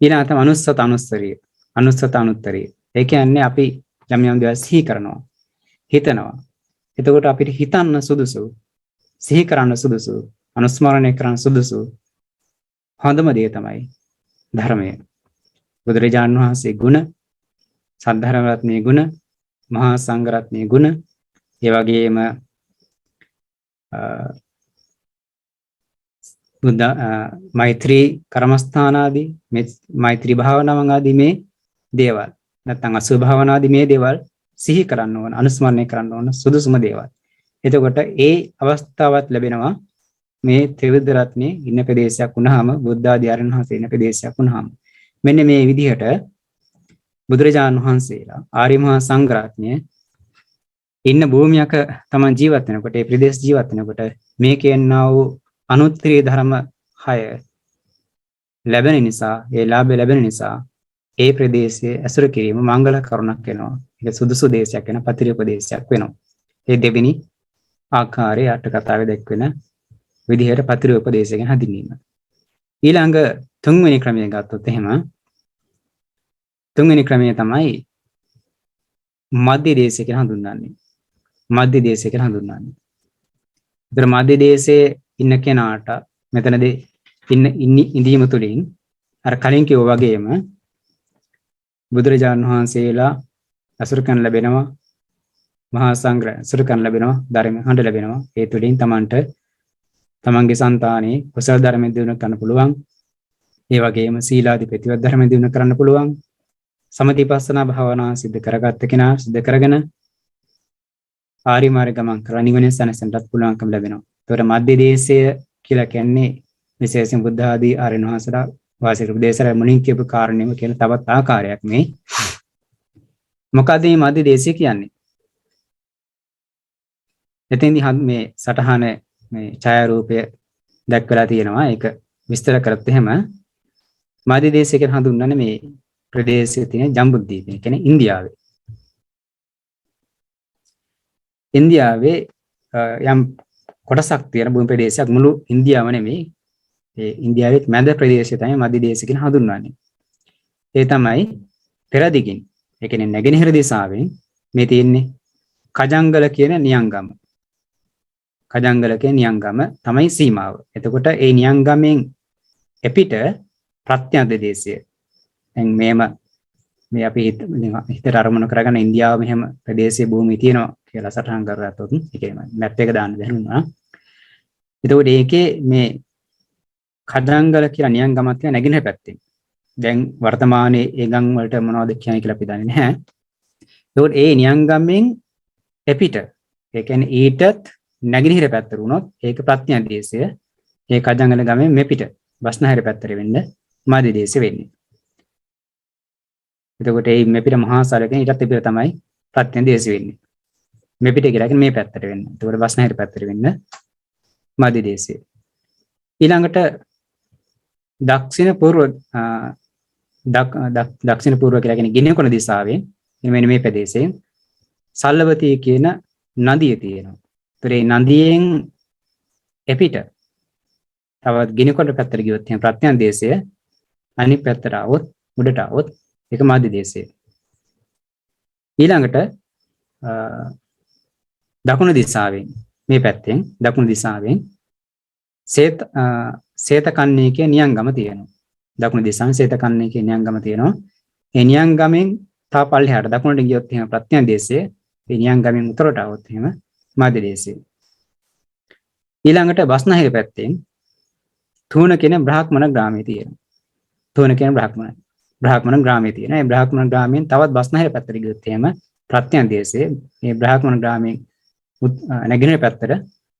ඊළඟ තමයි අනුස්සත අනුස්සරීය. අනුස්සත අනුත්තරීය. ඒ කියන්නේ අපි යම් යම් දේවල් සිහි කරනවා, හිතනවා. එතකොට අපිට හිතන්න සුදුසු, සිහි කරන්න සුදුසු, අනුස්මරණය කරන්න සුදුසු හොඳම දේ තමයි ධර්මය. බුදුරජාණන් වහන්සේ ගුණ, සද්ධර්ම රත්නයේ ගුණ, මහා සංඝ රත්නයේ ගුණ, ඒ වගේම බුද්ධ මෛත්‍රී කර්මස්ථාන ආදී මේ මෛත්‍රී භාවනාවන් ආදී මේ දේවල් නැත්නම් අසුභ භාවනා ආදී මේ දේවල් සිහි කරන්න ඕන, අනුස්මරණය කරන්න ඕන සුදුසුම දේවල්. එතකොට ඒ අවස්ථාවත් ලැබෙනවා මේ ත්‍රිවිධ රත්නේ ඉන්න ප්‍රදේශයක් වුණාම බුද්ධ ආදී ආරණ්‍ය වහන්සේ ඉන්න ප්‍රදේශයක් වුණාම මෙන්න මේ විදිහට බුදුරජාණන් වහන්සේලා ආර්ය මහා සංඝරත්නය ඉන්න භූමියක තමන් ජීවත් වෙනකොට ඒ ප්‍රදේශ ජීවත් වෙනකොට මේ කියනා වූ අනුත්තරීය ධර්ම 6 ලැබෙන නිසා ඒ ලාභය ලැබෙන නිසා ඒ ප්‍රදේශයේ ඇසුර කිරීම මංගල කරුණක් වෙනවා. ඒක සුදුසු දේශයක් වෙන පතිරෝපදේශයක් වෙනවා. ඒ දෙවෙනි ආකාරයේ අට කතාවේ දැක්වෙන විදිහට පතිරෝපදේශයෙන් හඳුන්වීම. ඊළඟ තුන්වෙනි ක්‍රමය ගත්තොත් එහෙම තුන්වෙනි ක්‍රමය තමයි මධ්‍ය දේශය කියලා හඳුන්වන්නේ. මධ්‍ය දේශය කියලා හඳුන්වන්නේ. ඒතර මධ්‍ය දේශයේ ඉන්න කෙනාට මෙතනදී ඉඳීම තුළින් අර කලින් කිව්වා වගේම බුදුරජාණන් වහන්සේලා අසුර කරන ලැබෙනවා, මහා සංඝ අසුර කරන ලැබෙනවා, ධර්ම හඬ ලැබෙනවා. ඒ තුළින් තමන්ට තමන්ගේ సంతානේ කුසල ධර්ම දිනු කරන්න පුළුවන්. ඒ වගේම සීලාදී ප්‍රතිවද ධර්ම දිනු කරන්න පුළුවන්. සමතිපස්සනා භාවනා සිද්ධ කරගත්ත කෙනා සිද්ධ කරගෙන ආරි මාර්ග ගමන් කරලා නිවන සැනසෙන්නත් පුළුවන්කම ලැබෙනවා. ඒතකොට මධ්‍ය දේශය කියලා කියන්නේ විශේෂයෙන් බුද්ධ ආදී ආර්යයන් වහන්සේලා වාසය කරපු දේශය මුලින් කියපු කාරණේම කියන තවත් ආකාරයක් මේ. මොකද මේ මධ්‍ය දේශය කියන්නේ? එතෙන්දී මේ සටහන මේ ඡායාරූපය දැක්වලා තියෙනවා. ඒක විස්තර කරත් එහෙම මධ්‍ය දේශය කියලා හඳුන්වන්නේ මේ ප්‍රදේශයේ තියෙන ජම්බුද්වීපය කියන්නේ ඉන්දියාවේ. ඉන්දියාවේ යම් කොටසක් තියෙන භූමි ප්‍රදේශයක් මුළු ඉන්දියාව නෙමෙයි. ඒ ඉන්දියාවේ මැද ප්‍රදේශය තමයි මධ්‍ය දේශය කියලා හඳුන්වන්නේ. ඒ තමයි පෙරදිගින්. ඒ කියන්නේ නැගෙනහිර දිශාවෙන් මේ තියෙන්නේ කජංගල කියන නියංගම. කජංගල කියන නියංගම තමයි සීමාව. එතකොට ඒ නියංගමෙන් එපිට ප්‍රත්‍යන්ත දේශය. දැන් මේ අපි හිතට අරමුණු කරගෙන ඉන්දියාව මෙහෙම ප්‍රදේශයේ භූමිය තියෙනවා කියලා සටහන් කරගත්තොත් ඒ කියන්නේ මැප් එක දාන්න බැහැ. එතකොට ඒකේ මේ කඩංගල කියලා නියංගමක් තියෙන නැගෙනහිර පැත්තේ. දැන් වර්තමානයේ ඒ ගම් වලට මොනවද කියන්නේ කියලා අපි දන්නේ නැහැ. එතකොට ඒ නියංගමෙන් එපිට ඒ කියන්නේ ඊටත් නැගෙනහිර පැත්තට වුණොත් ඒක ප්‍රත්‍යන්ත දේශය. ඒ කඩංගල ගමෙන් මෙපිට බස්නාහිර පැත්තට වෙන්න මධ්‍ය දේශය වෙන්නේ. එතකොට මේ මෙපිට මහා සාගරයෙන් ඊටත් එපිට තමයි ප්‍රත්‍යන්ත දේශය වෙන්නේ. මෙපිට කියලා කියන්නේ මේ පැත්තට වෙන්න. එතකොට බස්නාහිර පැත්තට වෙන්න මධ්‍ය දේශය. ඊළඟට දක්ෂිණ පූර්ව දක්ෂිණ පූර්ව කියලා කියන්නේ ගිනිකොන දිශාවෙන් මෙන්න මේ ප්‍රදේශයෙන් සල්ලවතී කියන නදිය තියෙනවා. ඒතර මේ නදියෙන් එපිට තවත් ගිනිකොන පැත්තට ගියොත් එහෙනම් ප්‍රත්‍යන්ත දේශය අනිත් පැත්තට આવොත් උඩට આવොත් ඒක මධ්‍ය දේශය. ඊළඟට දකුණු දිශාවෙන් මේ පැත්තෙන් දකුණු දිශාවෙන් සේතකන්නේ කියන නියංගම තියෙනවා. දකුණු දිශාවෙන් සේතකන්නේ කියන නියංගම තියෙනවා. ඒ නියංගමෙන් තා පල්ලෙහාට දකුණට ගියොත් එහෙම ප්‍රත්‍යන්ත දේශය, ඒ නියංගමෙන් උතුරට આવොත් එහෙම මධ්‍ය දේශය. ඊළඟට බස්නාහිර පැත්තෙන් තුන කියන බ්‍රාහ්මණ ග්‍රාමයේ තියෙනවා. තුන කියන බ්‍රාහ්මණ ග්‍රාමයේ තියෙනවා. ඒ බ්‍රාහ්මණ ග්‍රාමයෙන් තවත් බස්නාහිර පැත්තට ගියොත් එහෙම ප්‍රත්‍යන්ත දේශය, මේ බ්‍රාහ්මණ ග්‍රාමයෙන් නැගෙනහිර පැත්තට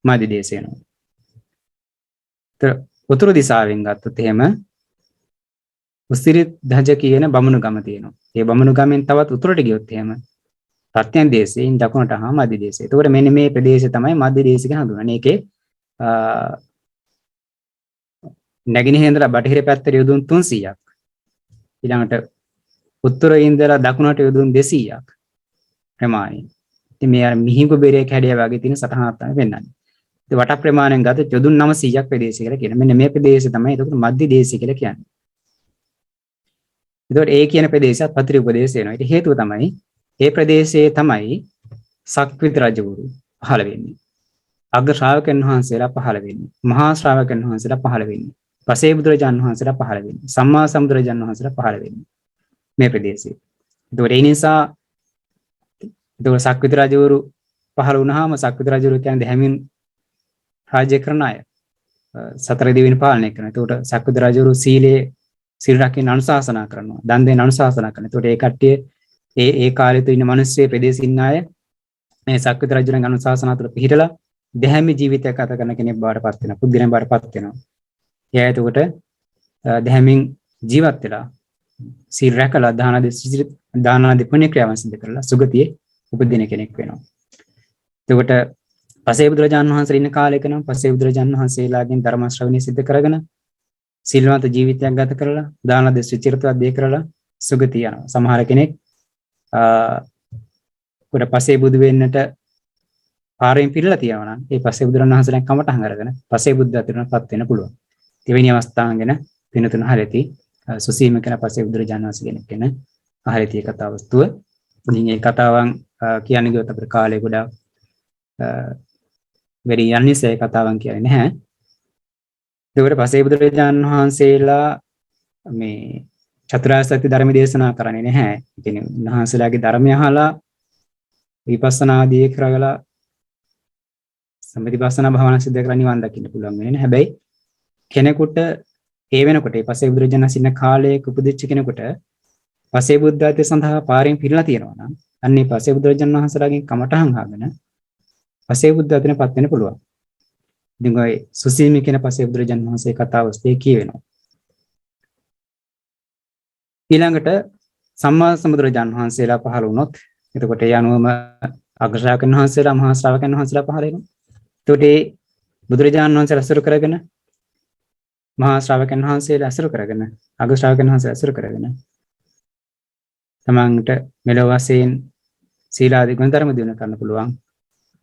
මධ්‍ය දේශය වෙනවා. උතුරු දිශාවෙන් ගත්තොත් එහෙම උසිරිත් ධජ කියන බමුණු ගම තියෙනවා. ඒ බමුණු ගමෙන් තවත් උතුරට ගියොත් එහෙම ප්‍රත්‍යන්ත දේශයෙන් දකුණට හා මධ්‍ය දේශය. ඒතකොට මෙන්න මේ ප්‍රදේශය තමයි මධ්‍ය දේශය කියලා හඳුන්වන්නේ. ඒකේ නැගෙනහිර ඉඳලා බටහිර පැත්තට යොදුන් 300ක්. ඊළඟට උත්තරේ ඉඳලා දකුණට යොදුන් 200ක් ප්‍රමාණය. ඉතින් මේ අර මිහිඟු බෙරේක හැඩය වගේ තියෙන සටහනක් තමයි වෙන්නන්නේ. ඉතින් වට ප්‍රමාණයෙන් ගත්තොත් යොදුන් 900ක් ප්‍රදේශය කියලා කියනවා. මෙන්න මේ ප්‍රදේශය තමයි එතකොට මධ්‍ය දේශය කියලා කියන්නේ. එතකොට ඒ කියන ප්‍රදේශයත් පතිරි උපදේශ වෙනවා. ඊට හේතුව තමයි ඒ ප්‍රදේශයේ තමයි සක්විති රජවරු පහළ වෙන්නේ. අග්‍ර ශ්‍රාවකයන් වහන්සේලා පහළ වෙන්නේ. මහා ශ්‍රාවකයන් වහන්සේලා පහළ වෙන්නේ. පසේ බුදුරජාණන් වහන්සේලා පහළ වෙන්නේ. සම්මා සම්බුදුරජාණන් වහන්සේලා පහළ වෙන්නේ මේ ප්‍රදේශයේ. එතකොට ඒ නිසා එතකොට සක්විති රජවරු පහළ වුණාම සක්විති රජවරු කියන්නේ දැහැමින් රාජ්‍ය කරන අය. සතර දිවින පාලනය කරනවා. එතකොට සක්විති රජවරු සීල් රකින්න අනුශාසනා කරනවා. දන් දෙන්න අනුශාසනා කරනවා. එතකොට ඒ කට්ටිය ඒ කාලේ තුන ඉන්න මිනිස්සු ප්‍රදේශේ ඉන්න අය මේ සක්විති රජුගෙන් අනුශාසනා තුළ පිළිහිටලා දැහැමි ජීවිතයක් ගත කරන කෙනෙක් බවට පත් වෙනවා. පුද්ගලයන් බවට පත් වෙනවා. එයා එතකොට දැහැමින් ජීවත් වෙලා සීල් රැකලා දාන ආදී පුණ්‍ය ක්‍රියාවන් සිදු කරලා සුගතියේ උපදින කෙනෙක් වෙනවා. එතකොට පසේ බුදුරජාණන් වහන්සේ ඉන්න කාලයක නම් පසේ බුදුරජාණන් වහන්සේලාගෙන් ධර්ම ශ්‍රවණය සිදු කරගෙන සිල්වන්ත ජීවිතයක් ගත කරලා දාන ආදී සුචරිතවත් දේ කරලා සුගතිය යනවා. සමහර කෙනෙක් කොට පසේ බුදු වෙන්නට පාරෙන් පිරලා තියෙනවා නම් ඒ පසේ බුදුරණන් වහන්සේලා කමටහන් අරගෙන පසේ බුද්ධත්වයටපත් වෙන්න පුළුවන්. දෙවෙනි අවස්ථාවන් ගැන පිනතුන හරියටි සුසීම කියන පසේ බුදුරජාණන් වහන්සේ කෙනෙක් ගැන හරියටි කතා වස්තුව. ඉතින් මේ කතාවන් කියන්නේ ගියොත් අපේ කාලේ ගොඩාක් වැඩි යන්නේ කතාවන් කියන්නේ නැහැ. ඒකට පසේ බුදුරජාණන් වහන්සේලා මේ චතුරාර්ය සත්‍ය ධර්ම දේශනා කරන්නේ නැහැ. ඒ කියන්නේ උන්වහන්සේලාගේ ධර්මය අහලා විපස්සනා ආදී කරගලා සම්පතිපස්සනා භාවනා සිද්ධ කරලා නිවන් දකින්න පුළුවන් වෙන්නේ නැහැ. හැබැයි කෙනෙකුට ඒ වෙනකොට ඒ පසේ බුදුරජාණන් වහන්සේ කාලයක උපදිච්ච කෙනෙකුට පසේ බුද්ධත්වයේ සඳහා පාරෙන් පිරලා තියෙනවා නම් අන්නේ පසේ බුදුරජාණන් වහන්සේලාගෙන් කමටහන් අහගෙන පසේ බුද්ධත්වයටපත් වෙන්න පුළුවන්. ඉතින් ඔය සුසීමි කියන පසේ බුදුරජාණන් වහන්සේ කතාව ඔස්සේ කියවෙනවා. ඊළඟට සම්මා සම්බුදුරජාණන් වහන්සේලා පහළ වුණොත් එතකොට ඒ අනුවම අග්‍රශ්‍රාවකයන් වහන්සේලා මහා ශ්‍රාවකයන් වහන්සේලා පහළ වෙනවා. එතකොට ඒ බුදුරජාණන් වහන්සේලා අසුර කරගෙන මහා ශ්‍රාවකයන් වහන්සේලා අසුර කරගෙන අග්‍රශ්‍රාවකයන් වහන්සේලා අසුර කරගෙන තමන්ට මෙලොව වශයෙන් සීලාදී ගුණ ධර්ම දිනු කරන්න පුළුවන්.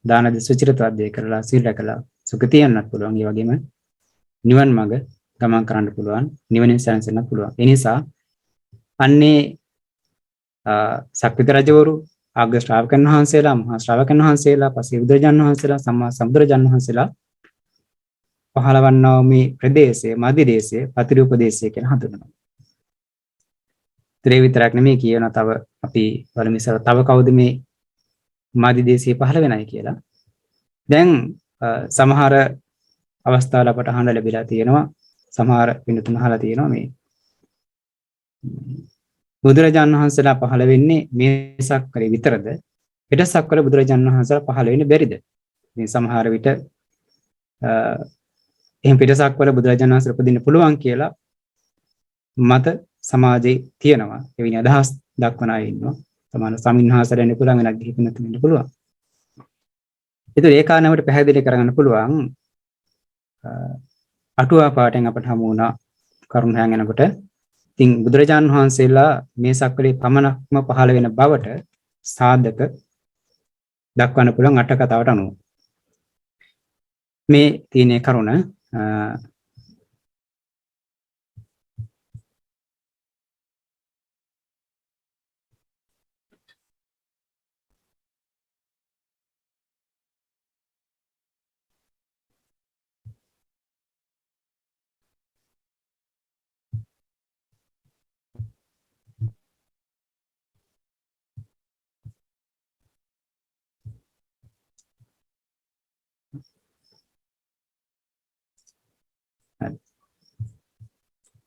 දාන දී සුචරිතවත් දේ කරලා සීල රැකලා සුගතිය යන්නත් පුළුවන්. ඒ වගේම නිවන් මඟ ගමන් කරන්න පුළුවන්. නිවනින් සැනසෙන්න පුළුවන්. ඒ නිසා අන්නේ සක්විති රජවරු ආග්‍ර ශ්‍රාවකයන් වහන්සේලා මහා ශ්‍රාවකයන් වහන්සේලා පසේ බුදුරජාණන් වහන්සේලා සම්මා සම්බුදුරජාණන් වහන්සේලා පහළවන්නා මේ ප්‍රදේශය මධ්‍ය දේශය පතිරූප දේශය කියලා හඳුන්වනවා. ඒ විතරක් නෙමෙයි කියන තව අපි බලමු ඉස්සර තව කවුද මේ මධ්‍ය දේශයේ පහළ වෙනයි කියලා. දැන් සමහර අවස්ථාවල අපට අහන්න ලැබිලා තියෙනවා සමහර පින්තුන් අහලා තියෙනවා මේ බුදුරජාණන් වහන්සේලා පහළ වෙන්නේ මේ සක්කලේ විතරද පිට සක්කල බුදුරජාණන් වහන්සේලා පහළ වෙන්නේ බැරිද? මේ සමහර විට එහෙන් පිට සක්වල බුදුරජාණන් වහන්සේලා උපදින්න පුළුවන් කියලා මත සමාජයේ තියෙනවා. එවැනි අදහස් දක්වන අය ඉන්නවා. සමාන සමින්හාසල වෙන්න පුළුවන් වෙනත් ගිහින් වෙන්න පුළුවන්. ඒතර ඒ කාරණාවට පැහැදිලි කරගන්න පුළුවන් අටුවා පාඩෙන් අපට හමු වුණා කරුණ හැංගෙනකොට ඉතින් බුදුරජාණන් වහන්සේලා මේ සක්වලේ පමණක්ම පහළ වෙන බවට සාධක දක්වන්න පුළුවන් අට කතාවට අනුව. මේ තියෙන කරුණ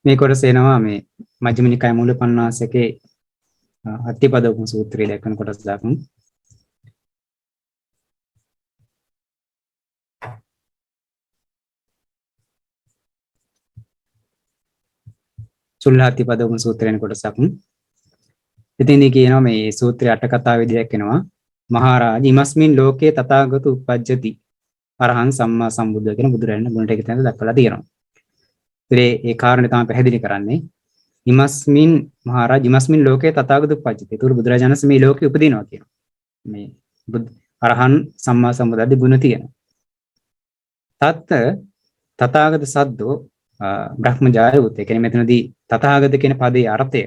මේ කොටස එනවා මේ මජ්ක්‍ධිම නිකාය මූල පණ්ණාසකේ අට්ඨිපදෝපම සූත්‍රයේ දක්වන කොටස දක්වමු. චුල්ලාට්ඨිපදෝපම සූත්‍රයෙන් කොටසක්. ඉතින්දී කියනවා මේ සූත්‍රයේ අට කතාවේදී දක්වනවා මහරජ ඉමස්මින් ලෝකේ තථාගත උප්පජ්ජති අරහං සම්මා සම්බුද්ධ කියන බුදුරජාණන් ගුණ ටික තමයි දක්වලා තියෙනවා. ඒ කාරණේ තමයි පැහැදිලි කරන්නේ. ඉමස්මින් මහරජ ඉමස්මින් ලෝකේ තථාගත උප්පජ්ජති. ඒතර බුදුරජාණන් මේ ලෝකේ උපදිනවා කියනවා. මේ අරහං සම්මා සම්බුද්ධ ගුණ තියෙනවා. තත් තථාගත සද්දෝ බ්‍රහ්මජාල උත්තේ. කියන්නේ මෙතනදී තථාගත කියන පදේ අර්ථය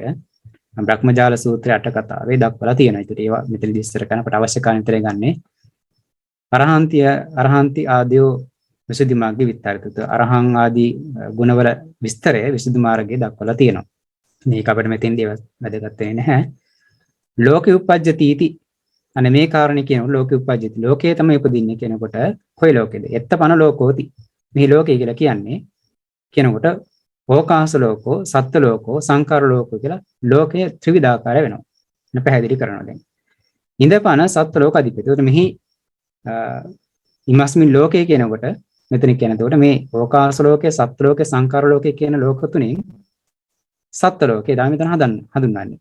බ්‍රහ්මජාල සූත්‍රයේ අට කතාවේ දක්වලා තියෙනවා. ඒකට ඒවා මෙතනදී විස්තර කරන්න අපට අවශ්‍ය කාරණේ ගන්නේ. අරහන්ති ආදී විසුද්ධි මාර්ගයේ විස්තරිත අරහං ආදී ගුණවල විස්තරය විසුද්ධි මාර්ගයේ දක්වලා තියෙනවා. මේක අපිට මෙතෙන්දී වැදගත් වෙන්නේ නැහැ. ලෝකේ උපජ්ජති इति අනේ මේ කාරණේ කියනවා ලෝකේ උපජ්ජති. ලෝකයේ තමයි උපදින්නේ කියනකොට කොයි ලෝකෙද? එත්තපන ලෝකෝති. මේ ලෝකය කියලා කියන්නේ කියනකොට ඕකාස ලෝකෝ, සත්ත්ව ලෝකෝ, සංකාර ලෝකෝ කියලා ලෝකයේ ත්‍රිවිධාකාර වෙනවා. මම පැහැදිලි කරනවා දැන්. ඉන්දපන සත්ත්ව ලෝක අධිපති. ඒකට මෙහි ඉමස්මින් ලෝකේ කියනකොට මෙතන කියන එතකොට මේ ඕකාස ලෝකේ, සත්ත්ව ලෝකේ, සංකාර ලෝකේ කියන ලෝක තුنين සත්ත්ව ලෝකේ ධාම මෙතන හඳුන්වන්නේ.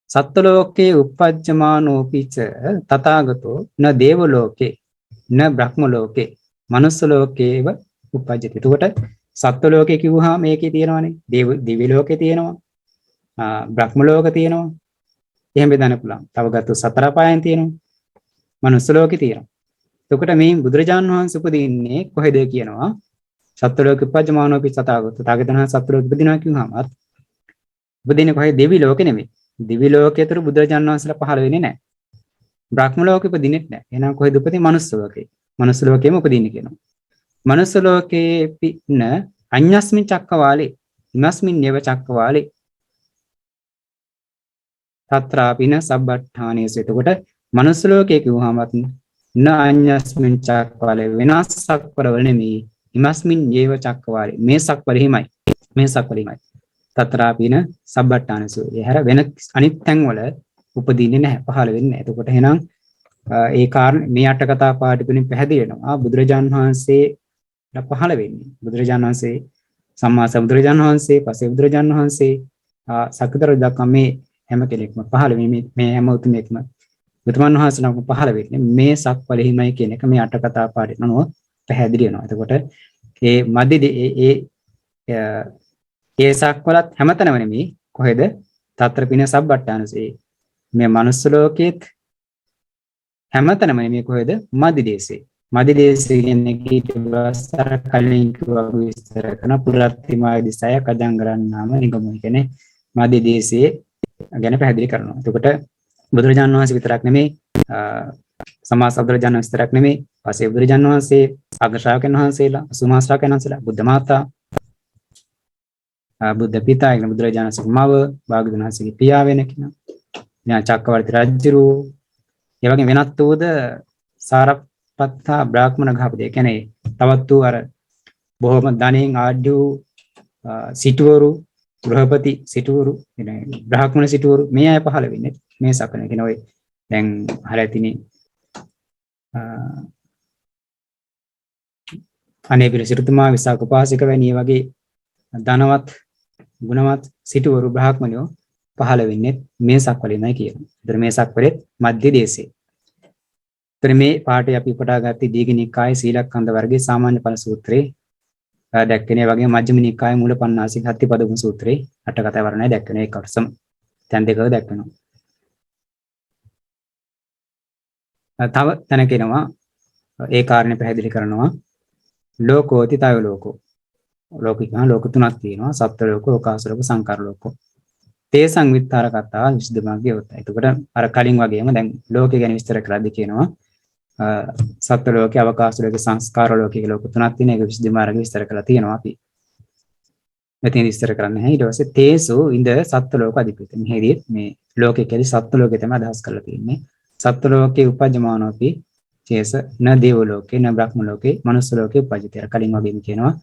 සත්ත්ව ලෝකේ uppajjamaanopiච තථාගතෝ න දේව ලෝකේ න බ්‍රහ්ම ලෝකේ මනුස්ස ලෝකේව uppajjati. එතකොට සත්ත්ව ලෝකේ කිව්වහම මේකේ තියෙනවානේ. දිව්‍ය ලෝකේ තියෙනවා. බ්‍රහ්ම ලෝක තියෙනවා. එහෙම බෙදන්න පුළුවන්. තව ගත්තොත් සතර පායන් තියෙනවා. මනුස්ස ලෝකේ තියෙනවා. එතකොට මේ බුදුරජාණන් වහන්සේ උපදින්නේ කොහෙද කියනවා? සත්ත්ව ලෝකෙ uppajjamaanopi තථාගතෝ. තථාගතයන් වහන්සේ සත්ත්ව ලෝකෙ උපදිනවා කියුවාම උපදින්නේ කොහෙද? දිව්‍ය ලෝකෙ නෙමෙයි. දිව්‍ය ලෝකයේ තුරු බුදුරජාණන් වහන්සේලා පහළ වෙන්නේ නැහැ. බ්‍රහ්ම ලෝකෙ උපදින්නෙත් නැහැ. එහෙනම් කොහෙද උපදින්නේ? මනුස්ස ලෝකේ. මනුස්ස ලෝකෙම උපදින්නේ කියනවා. මනුස්ස ලෝකේ පින්න අඤ්ඤස්මින් චක්කවාලේ ඉමස්මින් නේව චක්කවාලේ තත්‍රාපින සබ්බට්ඨානේසු. එතකොට මනුස්ස ලෝකයේ කිව්වහමත් න අඤ්ඤස්මින් චක්කවාලේ වෙනස්සක් කරවල නෙමෙයි. ඉමස්මින් නේව චක්කවාලේ මේ සක්වලෙහිමයි. මේ සක්වලෙහිමයි. තත්‍රාපින සබ්බට්ඨානසු. ඒ හැර වෙන අනිත් තැන් වල උපදින්නේ නැහැ, පහළ වෙන්නේ නැහැ. එතකොට එහෙනම් ඒ කාරණේ මේ අට කතා පාඩු තුලින් පැහැදිලි වෙනවා බුදුරජාන් වහන්සේ පහළ වෙන්නේ. බුදුරජාන් වහන්සේ සම්මා සම්බුදුරජාන් වහන්සේ, පසේ බුදුරජාන් වහන්සේ සකතර දක්වා මේ හැම කෙනෙක්ම පහළ වෙන්නේ මේ හැම උතුමෙක්ම බුදුමන් වහන්සේනම පහළ වෙන්නේ මේ සක්වලෙහිමයි කියන එක මේ අට කතා පාඩේ නෝ පැහැදිලි වෙනවා. එතකොට ඒ මැදදී ඒ සක්වලත් හැමතැනම නෙමෙයි කොහෙද? තත්‍ර පින සබ්බට්ඨානසේ. මේ මනුස්ස ලෝකයේත් හැමතැනම නෙමෙයි කොහෙද? මදි දේශේ. මදි දේශේ කියන්නේ කීට වසර කලින් කිව්වා විස්තර කරන පුරාත්තිමාය දිසය කජංගරන්නාම නිගමන කියන්නේ මදි දේශේ ගැන පැහැදිලි කරනවා. එතකොට බුදුරජාණන් වහන්සේ විතරක් නෙමෙයි සම්මා සම්බුදුරජාණන් වහන්සේ විතරක් නෙමෙයි පසේ බුදුරජාණන් වහන්සේ අග්‍ර ශ්‍රාවකයන් වහන්සේලා සුමා ශ්‍රාවකයන් වහන්සේලා බුද්ධ මාතා බුද්ධ පිතා කියන බුදුරජාණන් වහන්සේගේ මව භාග්‍යවතුන් වහන්සේගේ පියා වෙන කෙනා ඥා චක්කවර්ති රජුරු ඒ වගේ වෙනත් වූද සාරපත්තා බ්‍රාහ්මණ ගහපති කියන්නේ තවත් වූ අර බොහොම ධනෙන් ආඩ්‍ය වූ සිටුවරු ගෘහපති සිටුවරු කියන්නේ බ්‍රාහ්මණ සිටුවරු මේ අය පහළ වෙන්නේ මේ සකන කියන ඔය දැන් හරතිනේ අනේ පිළිසිරුතුමා විසාක උපාසික වැනි වගේ ධනවත් ගුණවත් සිටුවරු බ්‍රාහ්මණයෝ පහළ වෙන්නේ මේ සක්වලෙමයි කියනවා. ඒතර මේ සක්වලෙත් මධ්‍ය දේශේ. ඒතර මේ පාඩේ අපි උපුටා ගත්තේ දීඝනිකායේ සීලක්ඛන්ධ වර්ගයේ සාමාන්‍ය ඵල සූත්‍රයේ දැක්කනේ වගේ මජ්ක්‍ධිම නිකායේ මූලපණ්ණාසික හත්තිපදගුණ සූත්‍රයේ අට කතා වර්ණය දැක්කනේ ඒක කොටසම තැන් දෙකව දැක්කනවා. තව තැනක එනවා ඒ කාරණේ පැහැදිලි කරනවා ලෝකෝති තය ලෝකෝ. ලෝකිකා ලෝක තුනක් තියෙනවා. සත්ත්ව ලෝක, ඕකාස ලෝක, සංකාර ලෝක. තේ සංවිත්තර කතා විසුද්ධි මාර්ගය උත්තයි. එතකොට අර කලින් වගේම දැන් ලෝකය ගැන විස්තර කරද්දී කියනවා සත්ත්ව ලෝකේ, අවකාශ ලෝකේ, සංස්කාර ලෝකේ කියලා ලෝක තුනක් තියෙන එක විසුද්ධි මාර්ගය විස්තර කරලා තියෙනවා අපි. මෙතන විස්තර කරන්නේ නැහැ. ඊට පස්සේ තේසු ඉඳ සත්ත්ව ලෝක අධිපති. මෙහෙදී මේ ලෝකේ කියන්නේ සත්ත්ව ලෝකේ තමයි අදහස් කරලා තියෙන්නේ. සත්ත්ව ලෝකේ උපජ්ජමානෝපි චේස න දේව ලෝකේ න බ්‍රහ්ම ලෝකේ මනුස්ස ලෝකේ උපජ්ජති. කලින් වගේම කියනවා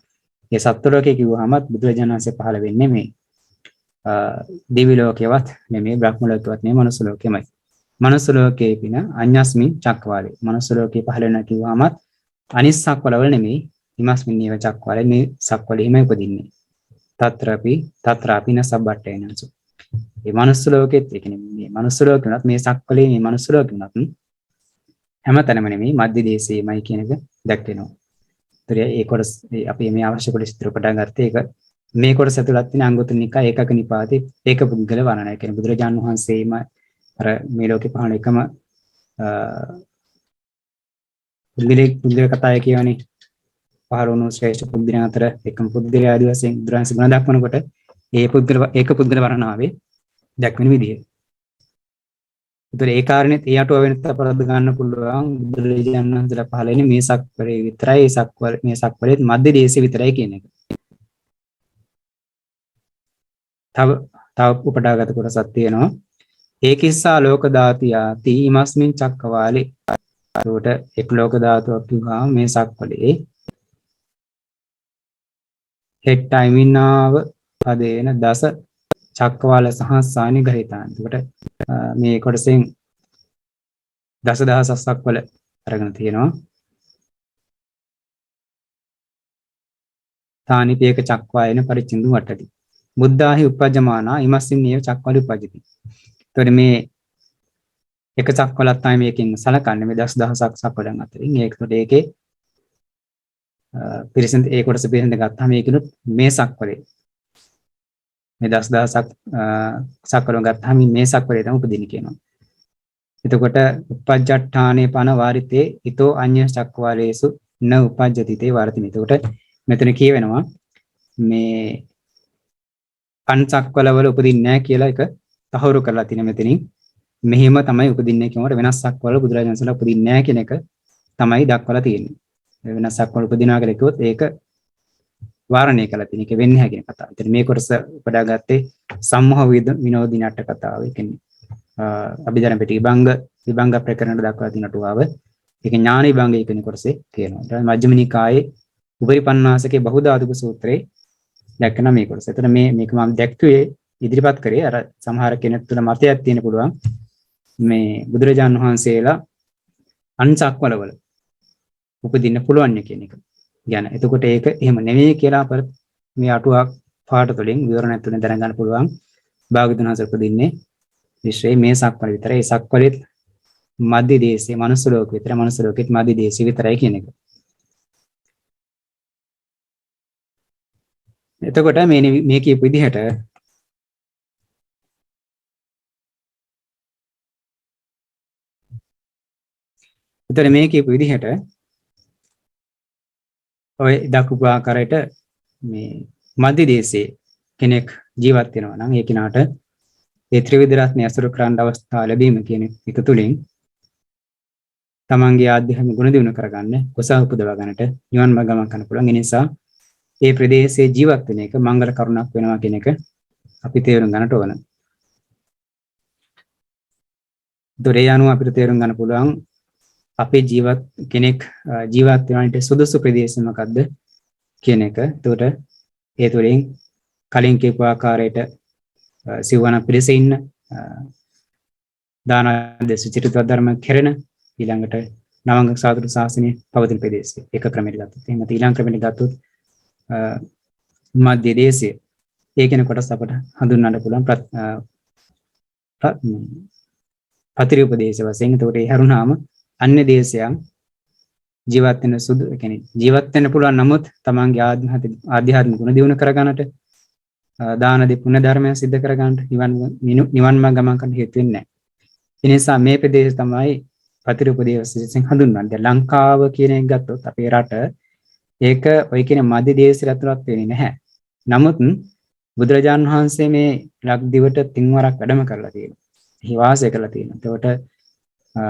මේ සත්ත්ව ලෝකේ කිව්වහමත් බුදුරජාණන් වහන්සේ පහළ වෙන්නේ මේ දිව්‍ය ලෝකේවත් නෙමෙයි බ්‍රහ්ම ලෝකේවත් නෙමෙයි මනුස්ස ලෝකෙමයි. මනුස්ස ලෝකේ පින අඤ්ඤස්මින් චක්කවාලේ. මනුස්ස ලෝකේ පහළ වෙනවා කිව්වහමත් අනිස්සක් වලවල නෙමෙයි හිමස්මින් නේව චක්කවාලේ මේ සක්වලෙහිමයි උපදින්නේ. තත්‍රාපින සබ්බට්ඨේනසු. මේ මනුස්ස ලෝකෙත් ඒ කියන්නේ මේ මනුස්ස ලෝකෙනත් මේ සක්වලේ මේ මනුස්ස ලෝකෙනත් හැමතැනම නෙමෙයි මධ්‍ය දේශයේමයි කියන එක දැක්වෙනවා. ඒතර ඒ කොටස් අපි මේ අවශ්‍ය කොටස් ඉදිරි පටන් ගත්තේ ඒක මේ කොටස ඇතුළත් තියෙන අංගුත්තර නිකාය ඒකක නිපාතේ ඒක පුද්ගල වර්ණනය කියන බුදුරජාණන් වහන්සේම අර මේ ලෝකේ පහළ එකම පුද්ගල කතාය කියවනේ පහළ වුණු ශ්‍රේෂ්ඨ පුද්ගලයන් අතර එකම පුද්ගලයා ආදි වශයෙන් බුදුරජාණන් ගුණ දක්වනකොට ඒ පුද්ගල ඒක පුද්ගල වර්ණනාවේ දක්වන විදිය. ඒතර ඒ කාරණේත් ඒ අටුව වෙනත් අපරද්ද ගන්න පුළුවන් බුදුරජාණන් වහන්සේලා පහළ වෙන්නේ මේ සක්වලේ විතරයි මේ සක්වලේත් මධ්‍ය දේශේ විතරයි කියන එක. තව උපඩාගත කොටසක් තියෙනවා. ඒකිස්සා ලෝක ධාතියාති ඉමස්මින් චක්කවාලේ. ඒකට එක් ලෝක ධාතුවක් කිව්වම මේ සක්වලේ හෙට්ටයිමිනාව පදේන දස චක්කවාල සහස්සානි ගහිතාන්. ඒකට මේ කොටසෙන් දසදහසක් වල අරගෙන තියෙනවා. තානිපේක චක්වායන පරිච්ඡින්දු වට්ටති. බුද්ධාහි උපජ්ජමානා ඉමස්සින් නේව චක්වල උපජ්ජති. එතකොට මේ එක චක්වලක් තමයි මේකෙන් සලකන්නේ මේ දසදහසක් චක්වලන් අතරින්. ඒකේ පිරිසිදු ඒ කොටස පිරිසිදු ගත්තාම මේකිනුත් මේ සක්වලේ මේ දසදහසක් සක්වලන් ගත්තාම මේ සක්වලේ තමයි උපදින්නේ කියනවා. එතකොට උපජ්ජට්ඨානේ පන වාරිතේ ඊතෝ අඤ්ඤ චක්වාලේසු න උපජ්ජති තේ වාරතිනි. එතකොට මෙතන කියවෙනවා මේ පංචක්වලවල උපදින්නේ නැහැ කියලා එක තහවුරු කරලා තිනේ මෙතනින්. මෙහිම තමයි උපදින්නේ කියනකොට වෙනස්සක් වල බුදුරජාණන් වහන්සේලා උපදින්නේ නැහැ කියන එක තමයි දක්වලා තියෙන්නේ. වෙනස්සක් වල උපදිනවා කියලා කිව්වොත් ඒක වාරණය කළා තියෙන එක වෙන්නේ නැහැ කියන කතාව. ඉතින් මේ කොටස උපදාගත්තේ සම්මෝහ විනෝදින අට කතාව. ඒ කියන්නේ අභිධර්ම පිටි විභංග ප්‍රකරණයට දක්වලා තියෙන අටුවාව. ඒක ඥාන විභංගය කියන කොටසේ තියෙනවා. ඊට මජ්ක්‍ධිම නිකායේ උපරිපන්නාසකේ බහුධාතුක සූත්‍රයේ දැක්කන මේ කොටස. එතන මේක මම දැක්කුවේ ඉදිරිපත් කරේ අර සමහර කෙනෙක් තුළ මතයක් තියෙන පුළුවන් මේ බුදුරජාණන් වහන්සේලා අන්සක්වලවල උපදින්න පුළුවන් කියන එක. ගැන. එතකොට ඒක එහෙම නෙවෙයි කියලා අපර මේ අටුවා පාඩ තුළින් විවරණයක් තුළින් දැනගන්න පුළුවන්. භාග්‍යවතුන් වහන්සේ උපදින්නේ විශ්වයේ මේ සක්වල විතරයි. ඒ සක්වලෙත් මධ්‍ය දේශයේ මනුස්ස ලෝක විතර මනුස්ස ලෝකෙත් මධ්‍ය දේශය විතරයි කියන එක. එතකොට මේ කියපු විදිහට මේ කියපු විදිහට ඔය දක්වපු ආකාරයට මේ මධ්‍ය දේශයේ කෙනෙක් ජීවත් වෙනවා නම් ඒ කෙනාට ඒ ත්‍රිවිධ රත්නය අසුර කරන්න අවස්ථාව ලැබීම කියන එක තුලින් තමන්ගේ ආධ්‍යාත්මික ගුණ දියුණු කරගන්න කුසල උපදවා ගන්නට නිවන් මාර්ග ගමන් කරන්න පුළුවන්. ඒ නිසා ඒ ප්‍රදේශයේ ජීවත් වෙන එක මංගල කරුණක් වෙනවා කියන එක අපි තේරුම් ගන්නට ඕන. දොරේ යනු අපිට තේරුම් ගන්න පුළුවන් අපේ කෙනෙක් ජීවත් වෙනට සුදුසු ප්‍රදේශය මොකද්ද කියන එක. එතකොට ඒ තුළින් කලින් කියපු ආකාරයට සිවණ පිළිස ඉන්න දාන දෙසුචිත ධර්ම කෙරෙන ඊළඟට නවංග සාධු ශාසනයේ පවතින ප්‍රදේශය එක ක්‍රමයකට ගත්තොත් එහෙම ඊළඟ ක්‍රමයකට ගත්තොත් මධ්‍ය දේශය ඒ කියන කොටස අපට හඳුන්වන්න පුළුවන් පතිරූපදේශ වශයෙන්. එතකොට ඒ හරුණාම අන්‍ය දේශයන් ජීවත් වෙන සුදු කියන්නේ ජීවත් වෙන්න පුළුවන් නමුත් තමන්ගේ ආධ්‍යාත්මික ගුණ දියුණු කරගන්නට දාන දී පුණ්‍ය ධර්මයන් සිද්ධ කරගන්නට නිවන් මාර්ග ගමන් කරන්න හේතු වෙන්නේ නැහැ. ඒ නිසා මේ ප්‍රදේශ තමයි පතිරූපදේශ වශයෙන් හඳුන්වන්නේ. ලංකාව කියන එක ගත්තොත් අපේ රට ඒක ඔය කියන මධ්‍ය දේශයට ඇතුළත් වෙන්නේ නැහැ. නමුත් බුදුරජාණන් වහන්සේ මේ ලක්දිවට තින්වරක් වැඩම කරලා තියෙනවා. එහි වාසය කරලා තියෙනවා. එතකොට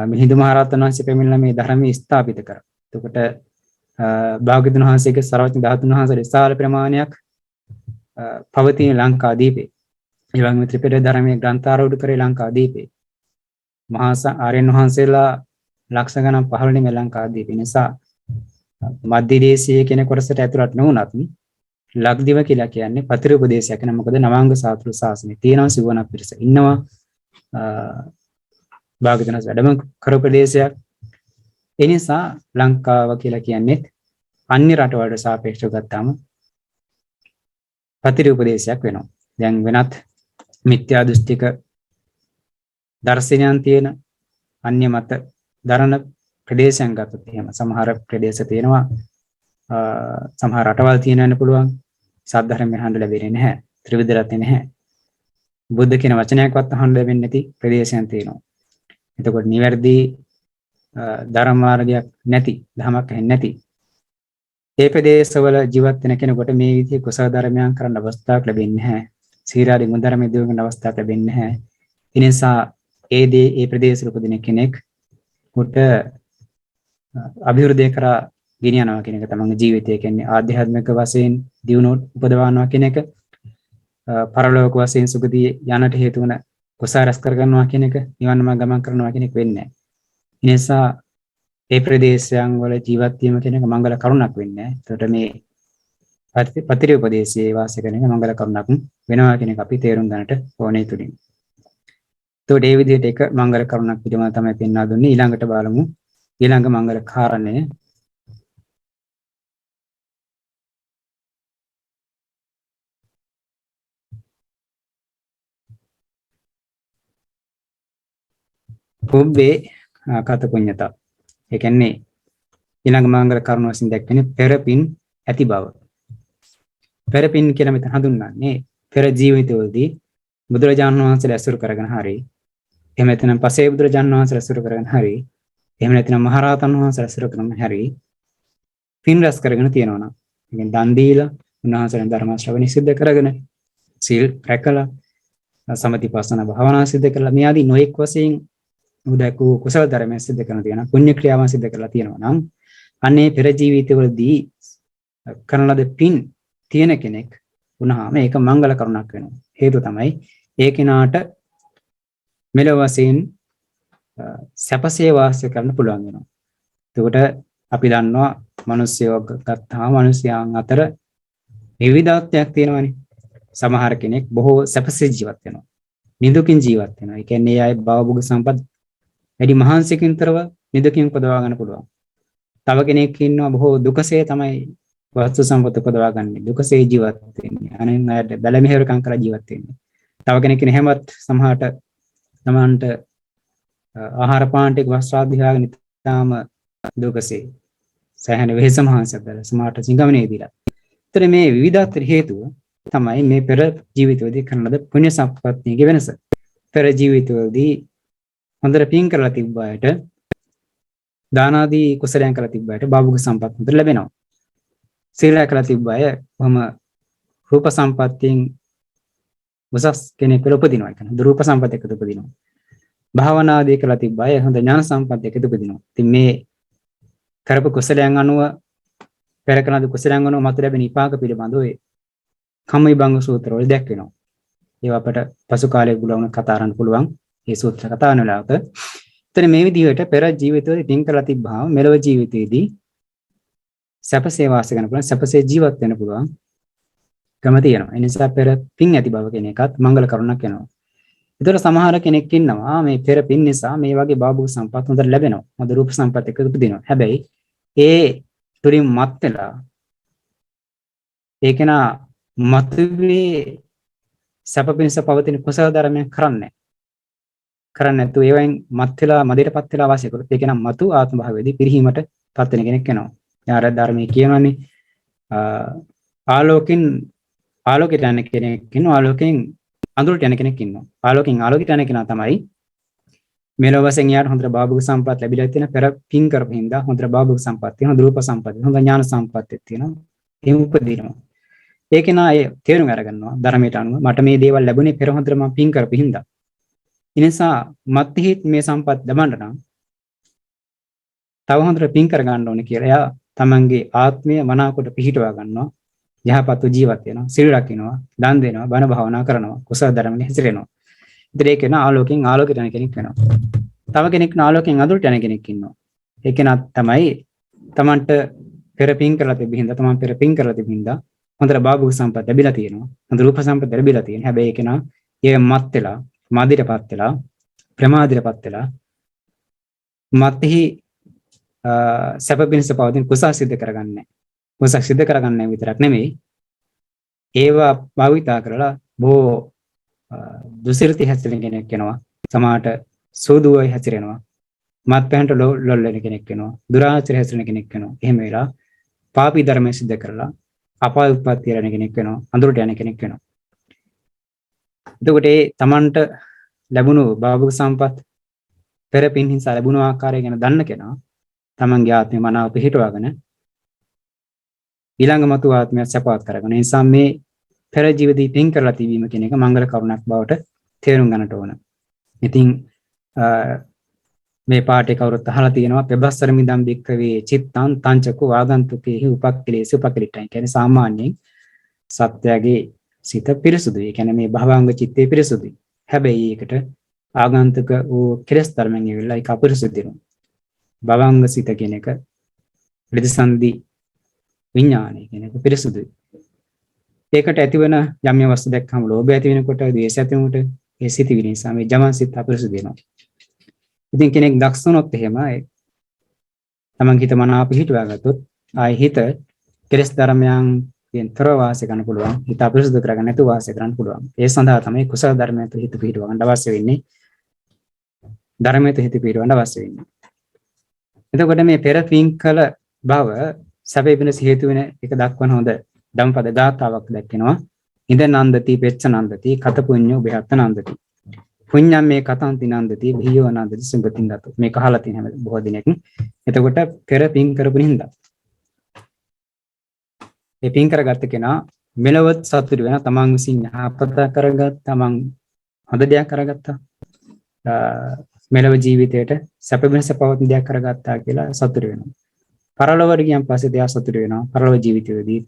මිහිඳු මහ රහතන් වහන්සේ පැමිණලා මේ ධර්මයේ ස්ථාපිත කරා. එතකොට භාග්‍යවතුන් වහන්සේගේ සර්වඥ ධාතුන් වහන්සේ විශාල ප්‍රමාණයක් පවතින ලංකාදීපේ. ඒ වගේම ත්‍රිපිටක ධර්මයේ ග්‍රන්ථාරූඪ කරේ ලංකාදීපේ. මහා ආර්යයන් වහන්සේලා ලක්ෂ ගණන් පහළ නෙමෙයි ලංකාදීපේ. නිසා මධ්‍ය දේශීය කියන කොටසට ඇතුළත් නොවුනත් ලක්දිව කියලා කියන්නේ පතිරූපදේශයක් නේ. මොකද නවාංග සාතුරු ශාසනය තියෙනවා සිවණ පිරිස ඉන්නවා. භාග්‍යවතුන් වැඩම කරපු ප්‍රදේශයක්. ඒ නිසා ලංකාව කියලා කියන්නේ අන්‍ය රටවලට සාපේක්ෂව ගත්තාම පතිරූපදේශයක් වෙනවා. දැන් වෙනත් මිත්‍යා දෘෂ්ටික දර්ශනයන් තියෙන අන්‍ය මත දරන ප්‍රදේශයන් ගත්තොත් එහෙම සමහර ප්‍රදේශ තියෙනවා සමහර රටවල් තියෙනන්න පුළුවන් සාධාරණ අහන්න ලැබෙන්නේ නැහැ. ත්‍රිවිධ රත්නේ නැහැ. බුද්ධ කියන වචනයක්වත් අහන්න ලැබෙන්නේ නැති ප්‍රදේශයන් තියෙනවා. එතකොට නිවැරදි ධර්ම මාර්ගයක් නැති, ධමයක් ඇහෙන්නේ නැති ඒ ප්‍රදේශවල ජීවත් වෙන කෙනෙකුට මේ විදිහේ කුසල ධර්මයන් කරන්න අවස්ථාවක් ලැබෙන්නේ නැහැ. සීලාදී මුල් ධර්ම දියුණු කරන්න අවස්ථාවක් ලැබෙන්නේ නැහැ. ඒ නිසා ඒ ප්‍රදේශවල උපදින කෙනෙක් කොට අභිවෘද්ධිය කරා ගෙනියනවා කියන එක තමන්ගේ ජීවිතය කියන්නේ ආධ්‍යාත්මික වශයෙන් දියුණු උපදවනවා කියන එක පරලෝක වශයෙන් සුගතිය යන්නට හේතු වන කුසල රැස් කර ගන්නවා කියන එක නිවන් මාර්ග ගමන් කරනවා කියන එක වෙන්නේ නැහැ. ඒ නිසා ඒ ප්‍රදේශයන් වල ජීවත් වීම කියන එක මංගල කරුණක් වෙන්නේ නැහැ. ඒකට මේ පතිරූපදේශයේ වාසය කරන එක මංගල කරුණක් වෙනවා කියන එක අපි තේරුම් ගන්නට ඕනේ තුලින්. ඒකට ඒ විදිහට එක මංගල කරුණක් පිටම තමයි පෙන්වා දුන්නේ. ඊළඟට බලමු ඊළඟ මංගල කාරණය පුබ්බේ කත පුඤ්ඤතා. ඒ කියන්නේ ඊළඟ මංගල කරුණ වශයෙන් දැක්වෙන්නේ පෙරපින් ඇති බව. පෙරපින් කියලා මෙතන හඳුන්වන්නේ පෙර ජීවිතවලදී බුදුරජාණන් වහන්සේලා ඇසුරු කරගෙන හරි එහෙම නැත්නම් පසේ බුදුරජාණන් වහන්සේලා ඇසුරු කරගෙන හරි එහෙම නැත්නම් මහරහතන් වහන්සේලා ඇසුරු කරගෙන හරි පින් රැස් කරගෙන තියෙනවා නම් يعني දන් දීලා උන්වහන්සේලා ධර්ම ශ්‍රවණය සිද්ධ කරගෙන සීල් රැකලා සමතිපස්සන භාවනා සිද්ධ කරලා මේ ආදී නොඑක් වශයෙන් උදකු කුසල ධර්මයන් සිද්ධ කරන තියෙනවා පුණ්‍ය ක්‍රියාවන් සිද්ධ කරලා තියෙනවා නම් අනේ පෙර ජීවිතවලදී කරන ලද පින් තියෙන කෙනෙක් වුණාම ඒක මංගල කරුණක් වෙනවා. හේතුව තමයි ඒ කෙනාට මෙලොව වශයෙන් සැපසේ වාසය කරන්න පුළුවන් වෙනවා. එතකොට අපි දන්නවා මිනිස්සුયો ගත්තාම මිනිස්යන් අතර විවිධත්වයක් තියෙනවානේ. සමහර කෙනෙක් බොහෝ සැපසේ ජීවත් වෙනවා. නිදුකින් ජීවත් වෙනවා. ඒ කියන්නේ අය භවභෝග සම්පත් වැඩි මහන්සියකින්තරව නිදුකින් උපදවා ගන්න පුළුවන්. තව කෙනෙක් ඉන්නවා බොහෝ දුකසේ තමයි වස්තු සම්පත උපදවා ගන්න. දුකසේ ජීවත් වෙන්නේ. අනෙන් අයට බැල මෙහෙරකම් කරලා ජීවත් වෙන්නේ. තව කෙනෙක් ඉන්නේ හැමත් සමහරට තමන්ට ආහාර පාන ටික වස්ත්‍රාදී හොයාගෙන තාම දුකසේ සෑහෙන වෙහෙස මහන්සියක් දැර සමහරට සිඟමනේ දීලා. ඒතර මේ විවිධාතර හේතුව තමයි මේ පෙර ජීවිතවලදී කරන ලද පුණ්‍ය සම්පත්තියේ වෙනස. පෙර ජීවිතවලදී හොඳට පින් කරලා තිබ්බ අයට දාන ආදී කුසලයන් කරලා තිබ්බ අයට භවභෝග සම්පත් හොඳට ලැබෙනවා. සීල කරලා තිබ්බ අය කොහොම රූප සම්පත්තියෙන් උසස් කෙනෙක් වෙලා උපදිනවා. ඒ කියන්නේ රූප සම්පත් එක්ක උපදිනවා. භාවනා ආදී කරලා තිබ්බ අය හොඳ ඥාන සම්පත් එක්ක උපදිනවා. ඉතින් මේ කරපු කුසලයන් අනුව පෙර කරන කුසලයන් අනුව මත ලැබෙන විපාක පිළිබඳව කම්මවිභංග සූත්‍රවල දැක්වෙනවා. ඒවා අපට පසු කාලයේ බුලවුන කතා කරන්න පුළුවන්. මේ සූත්‍ර කතා කරන වෙලාවක. එතන මේ විදිහට පෙර ජීවිතවලදී පින් කරලා තිබ්බාම මෙලොව ජීවිතයේදී සැපසේ වාසය කරන්න පුළුවන්, සැපසේ ජීවත් වෙන්න පුළුවන් කම තියෙනවා. ඒ නිසා පෙර පින් ඇති බව කියන එකත් මංගල කරුණක් වෙනවා. ඒතර සමහර කෙනෙක් ඉන්නවා මේ පෙර පින් නිසා මේ වගේ භවභෝග සම්පත් හොඳට ලැබෙනවා. හොඳ රූප සම්පත් එකක උපදිනවා. හැබැයි ඒ තුලින් මත් වෙලා ඒකේනා මතුවේ සැප පිණිස පවතින කුසල ධර්මයන් කරන්නේ නැතු ඒවෙන් මත් වෙලා මදයටපත් වෙලා වාසය කරොත් ඒක නම් මතු ආත්ම භාවයේදී පිරිහීමට පත් වෙන කෙනෙක් වෙනවා. යාර ධර්මයේ කියනවානේ ආලෝකයට යන කෙනෙක් ඉන්නවා, ආලෝකයෙන් අඳුරට යන කෙනෙක් ඉන්නවා. ආලෝකයෙන් ආලෝකයට යන කෙනා තමයි මෙලොව වශයෙන් යාර හොඳට භවභෝග සම්පත් ලැබිලා තියෙන පෙර පින් කරපු හින්දා හොඳට භවභෝග සම්පත් තියෙනවා, රූප සම්පත්, හොඳ ඥාන සම්පත් තියෙනවා. එහෙම උපදිනවා. ඒක නා ඒ තේරුම් අරගන්නවා ධර්මයට අනුව මට මේ දේවල් ලැබුණේ පෙර හොඳට මම පින් කරපු හින්දා. ඒ නිසා මත්හිත් මේ සම්පත් ලබන්න නම් තව හොඳට පින් කර ගන්න ඕනේ කියලා එයා තමන්ගේ ආත්මය මනාකොට පිහිටවා ගන්නවා. යහපත් ජීවත් වෙනවා, සිල් රකින්නවා, දන් දෙනවා, බණ භාවනා කරනවා, කුසල ධර්මෙන් හැසිරෙනවා. ඉතින් ඒක න ආලෝකයෙන් ආලෝකයට යන කෙනෙක් වෙනවා. තව කෙනෙක් ආලෝකයෙන් අඳුරට යන කෙනෙක් ඉන්නවා. ඒක නත් තමයි තමන්ට පෙර පින් කරලා තිබෙහිඳ තමන් පෙර පින් කරලා තිබෙහිඳ හොඳට භවභෝග සම්පත් ලැබිලා තියෙනවා. හොඳ රූප සම්පත් ලැබිලා තියෙනවා. හැබැයි ඒක නා ඒ මත් වෙලා, මාදිරපත් වෙලා, ප්‍රමාදිරපත් වෙලා මත්හි සැප පිණිස පවතින කුසල සිද්ධ කරගන්නේ. කුසල සිද්ධ කරගන්නේ විතරක් නෙමෙයි ඒවා භාවිතා කරලා බොහෝ දුසිරිත හැසිරෙන කෙනෙක් වෙනවා. සමාහට සෝදුවයි හැසිරෙනවා. මත්පැන්ට ලොල් වෙන කෙනෙක් වෙනවා. දුරාචාර හැසිරෙන කෙනෙක් වෙනවා. එහෙම වෙලා පාපී ධර්ම සිද්ධ කරලා අපාය උප්පත්ති යන කෙනෙක් වෙනවා. අඳුරට යන කෙනෙක් වෙනවා. එතකොට ඒ තමන්ට ලැබුණු භවභෝග සම්පත් පෙර පින් හින්සා ලැබුණු ආකාරය ගැන දන්න කෙනා තමන්ගේ ආත්මය මනාව පිහිටවාගෙන ඊළඟ මතු ආත්මය සපවත් කරගන්න. ඒ නිසා මේ පෙර ජීවිතී පින් කරලා තිබීම කියන එක මංගල කරුණක් බවට තේරුම් ගන්නට ඕන. ඉතින් මේ පාඩේ කවුරුත් අහලා තියෙනවා පෙබස්සර මිදම් බික්කවේ චිත්තං තංචකෝ ආගන්තුකේහි උපක්ඛලේසු උපක්ඛලිටයි. කියන්නේ සාමාන්‍යයෙන් සත්‍යයේ සිත පිරිසුදුයි. ඒ කියන්නේ මේ භවංග චිත්තේ පිරිසුදුයි. හැබැයි ඒකට ආගන්තුක වූ කෙලස් ධර්මයන් ඉවිල්ලා ඒක අපිරිසුදු වෙනවා. භවංග සිත කියන එක ප්‍රතිසන්දි විඥානය කියන එක පිරිසුදුයි. ඒකට ඇතිවන යම් යම් වස්තු දැක්කම ලෝභය ඇති වෙනකොට, ද්වේෂය ඇති වෙනකොට ඒ සිතිවිලි නිසා මේ ජමන් සිත අපිරිසුදු වෙනවා. ඉතින් කෙනෙක් දක්ෂ වුණොත් එහෙම තමන් හිත මනාව පිහිටුවා ගත්තොත් ආයි හිත කෙලස් ධර්මයන් තොරව වාසය කරන්න පුළුවන්. හිත අපිරිසුදු කරගන්න නැතුව වාසය කරන්න පුළුවන්. ඒ සඳහා තමයි කුසල ධර්මයන් තුළ හිත පිහිටුවා ගන්න අවශ්‍ය වෙන්නේ. ධර්මයට හිත පිරවන්න අවශ්‍ය වෙන්නේ. එතකොට මේ පෙර පින් කළ බව සැපේ වෙනස හේතු වෙන එක දක්වන හොඳ ධම්පද ගාථාවක් දැක්වෙනවා. ඉද නන්දති පෙච්ච නන්දති කත පුඤ්ඤෝ බෙහත් නන්දති. පුඤ්ඤම් මේ කතන්ති නන්දති බියෝ නන්දති සුගතින් ගත. මේක අහලා තියෙන හැම බොහෝ දිනෙක. එතකොට පෙර පින් කරපු හින්දා ඒ පින් කරගත්ත කෙනා මෙලොවත් සතුටු වෙන තමන් විසින් යහපත කරගත් තමන් හොඳ දෙයක් කරගත්තා. මෙලොව ජීවිතයට සැප වෙනස පවතින දෙයක් කරගත්තා කියලා සතුටු වෙනවා. පරලොවට ගියන් පස්සේ දෙයක් සතුටු වෙනවා. පරලොව ජීවිතයේදී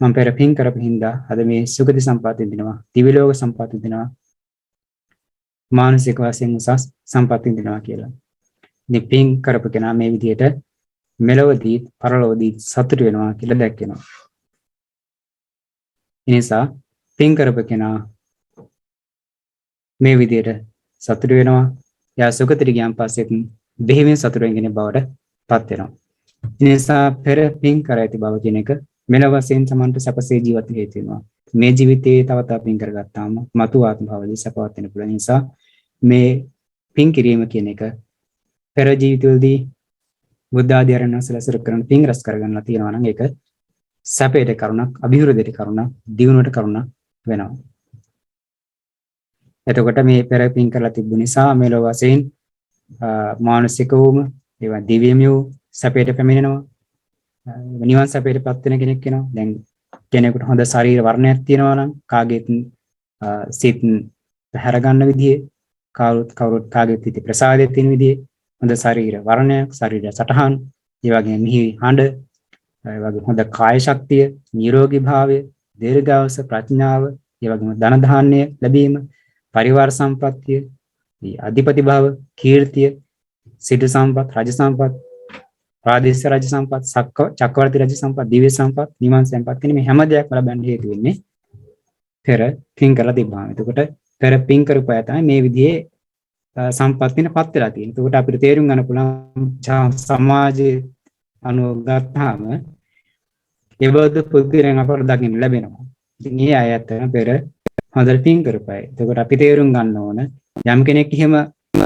මම පෙර පින් කරපු හින්දා අද මේ සුගති සම්පත් විඳිනවා. දිව්‍ය ලෝක සම්පත් විඳිනවා. මානසික වශයෙන් උසස් සම්පත් විඳිනවා කියලා. ඉතින් පින් කරපු කෙනා මේ විදිහට මෙලොවදී පරලොවදී සතුටු වෙනවා කියලා දැක්කෙනවා. ඒ නිසා පින් කරපු කෙනා මේ විදිහට සතුටු වෙනවා. යා සුගතියට ගියන් පස්සේ දෙහිමින් සතුටු වෙන බවට පත් වෙනවා. ඒ නිසා පෙර පින් කර ඇති බව කියන එක මෙලොව වශයෙන් සමන්ට සැපසේ ජීවත් හේතු වෙනවා. මේ ජීවිතයේ තව තව පින් කරගත්තාම මතු ආත්ම භවදී සැපවත් වෙන්න පුළුවන් නිසා මේ පින් කිරීම කියන එක පෙර ජීවිතවලදී බුද්ධ ආදී අරණසල සර කරන පින් රැස් කරගන්නලා තියෙනවා නම් ඒක සැපයට කරුණක්, අභිවෘද්ධියට කරුණක්, දියුණුවට කරුණක් වෙනවා. එතකොට මේ පෙර පින් කරලා තිබු නිසා මෙලොව වශයෙන් මානසික වූම ඒවා දිව්‍යමය වූ සැපයට පැමිණෙනවා. නිවන් සැපයටපත් වෙන කෙනෙක් වෙනවා. දැන් කෙනෙකුට හොඳ ශරීර වර්ණයක් තියෙනවා නම් කාගේත් සිත් පැහැර ගන්න විදිහේ කවුරුත් කාගේත් හිතේ ප්‍රසාදයක් තියෙන විදිහේ හොඳ ශරීර වර්ණයක්, ශරීර සටහන්, ඒ වගේම මිහි හඬ, ඒ වගේම හොඳ කාය ශක්තිය, නිරෝගී භාවය, දීර්ඝායුෂ, ප්‍රඥාව, ඒ වගේම ධන ධාන්‍ය ලැබීම, පරිවාර සම්පත්තිය, අධිපති භාව, කීර්තිය, සිටු සම්පත්, රජ සම්පත්, ප්‍රාදේශීය රජ සම්පත්, චක්‍රවර්ති රජ සම්පත්, දිව්‍ය සම්පත්, නිවන් සම්පත් කියන මේ හැම දෙයක්ම ලබන්න හේතු වෙන්නේ පෙර පින් කරලා තිබ්බාම. එතකොට පෙර පින් කරපු අය තමයි මේ විදිහේ සම්පත් වෙනපත් වෙලා තියෙන්නේ. එතකොට අපිට තේරුම් ගන්න පුළුවන් සමාජයේ අනුගතහම ඒවද පුදුරෙන් අපට දකින්න ලැබෙනවා. ඉතින් මේ අයත් පෙර හොඳට පින් කරපු අය. එතකොට අපි තේරුම් ගන්න ඕන යම් කෙනෙක් එහෙම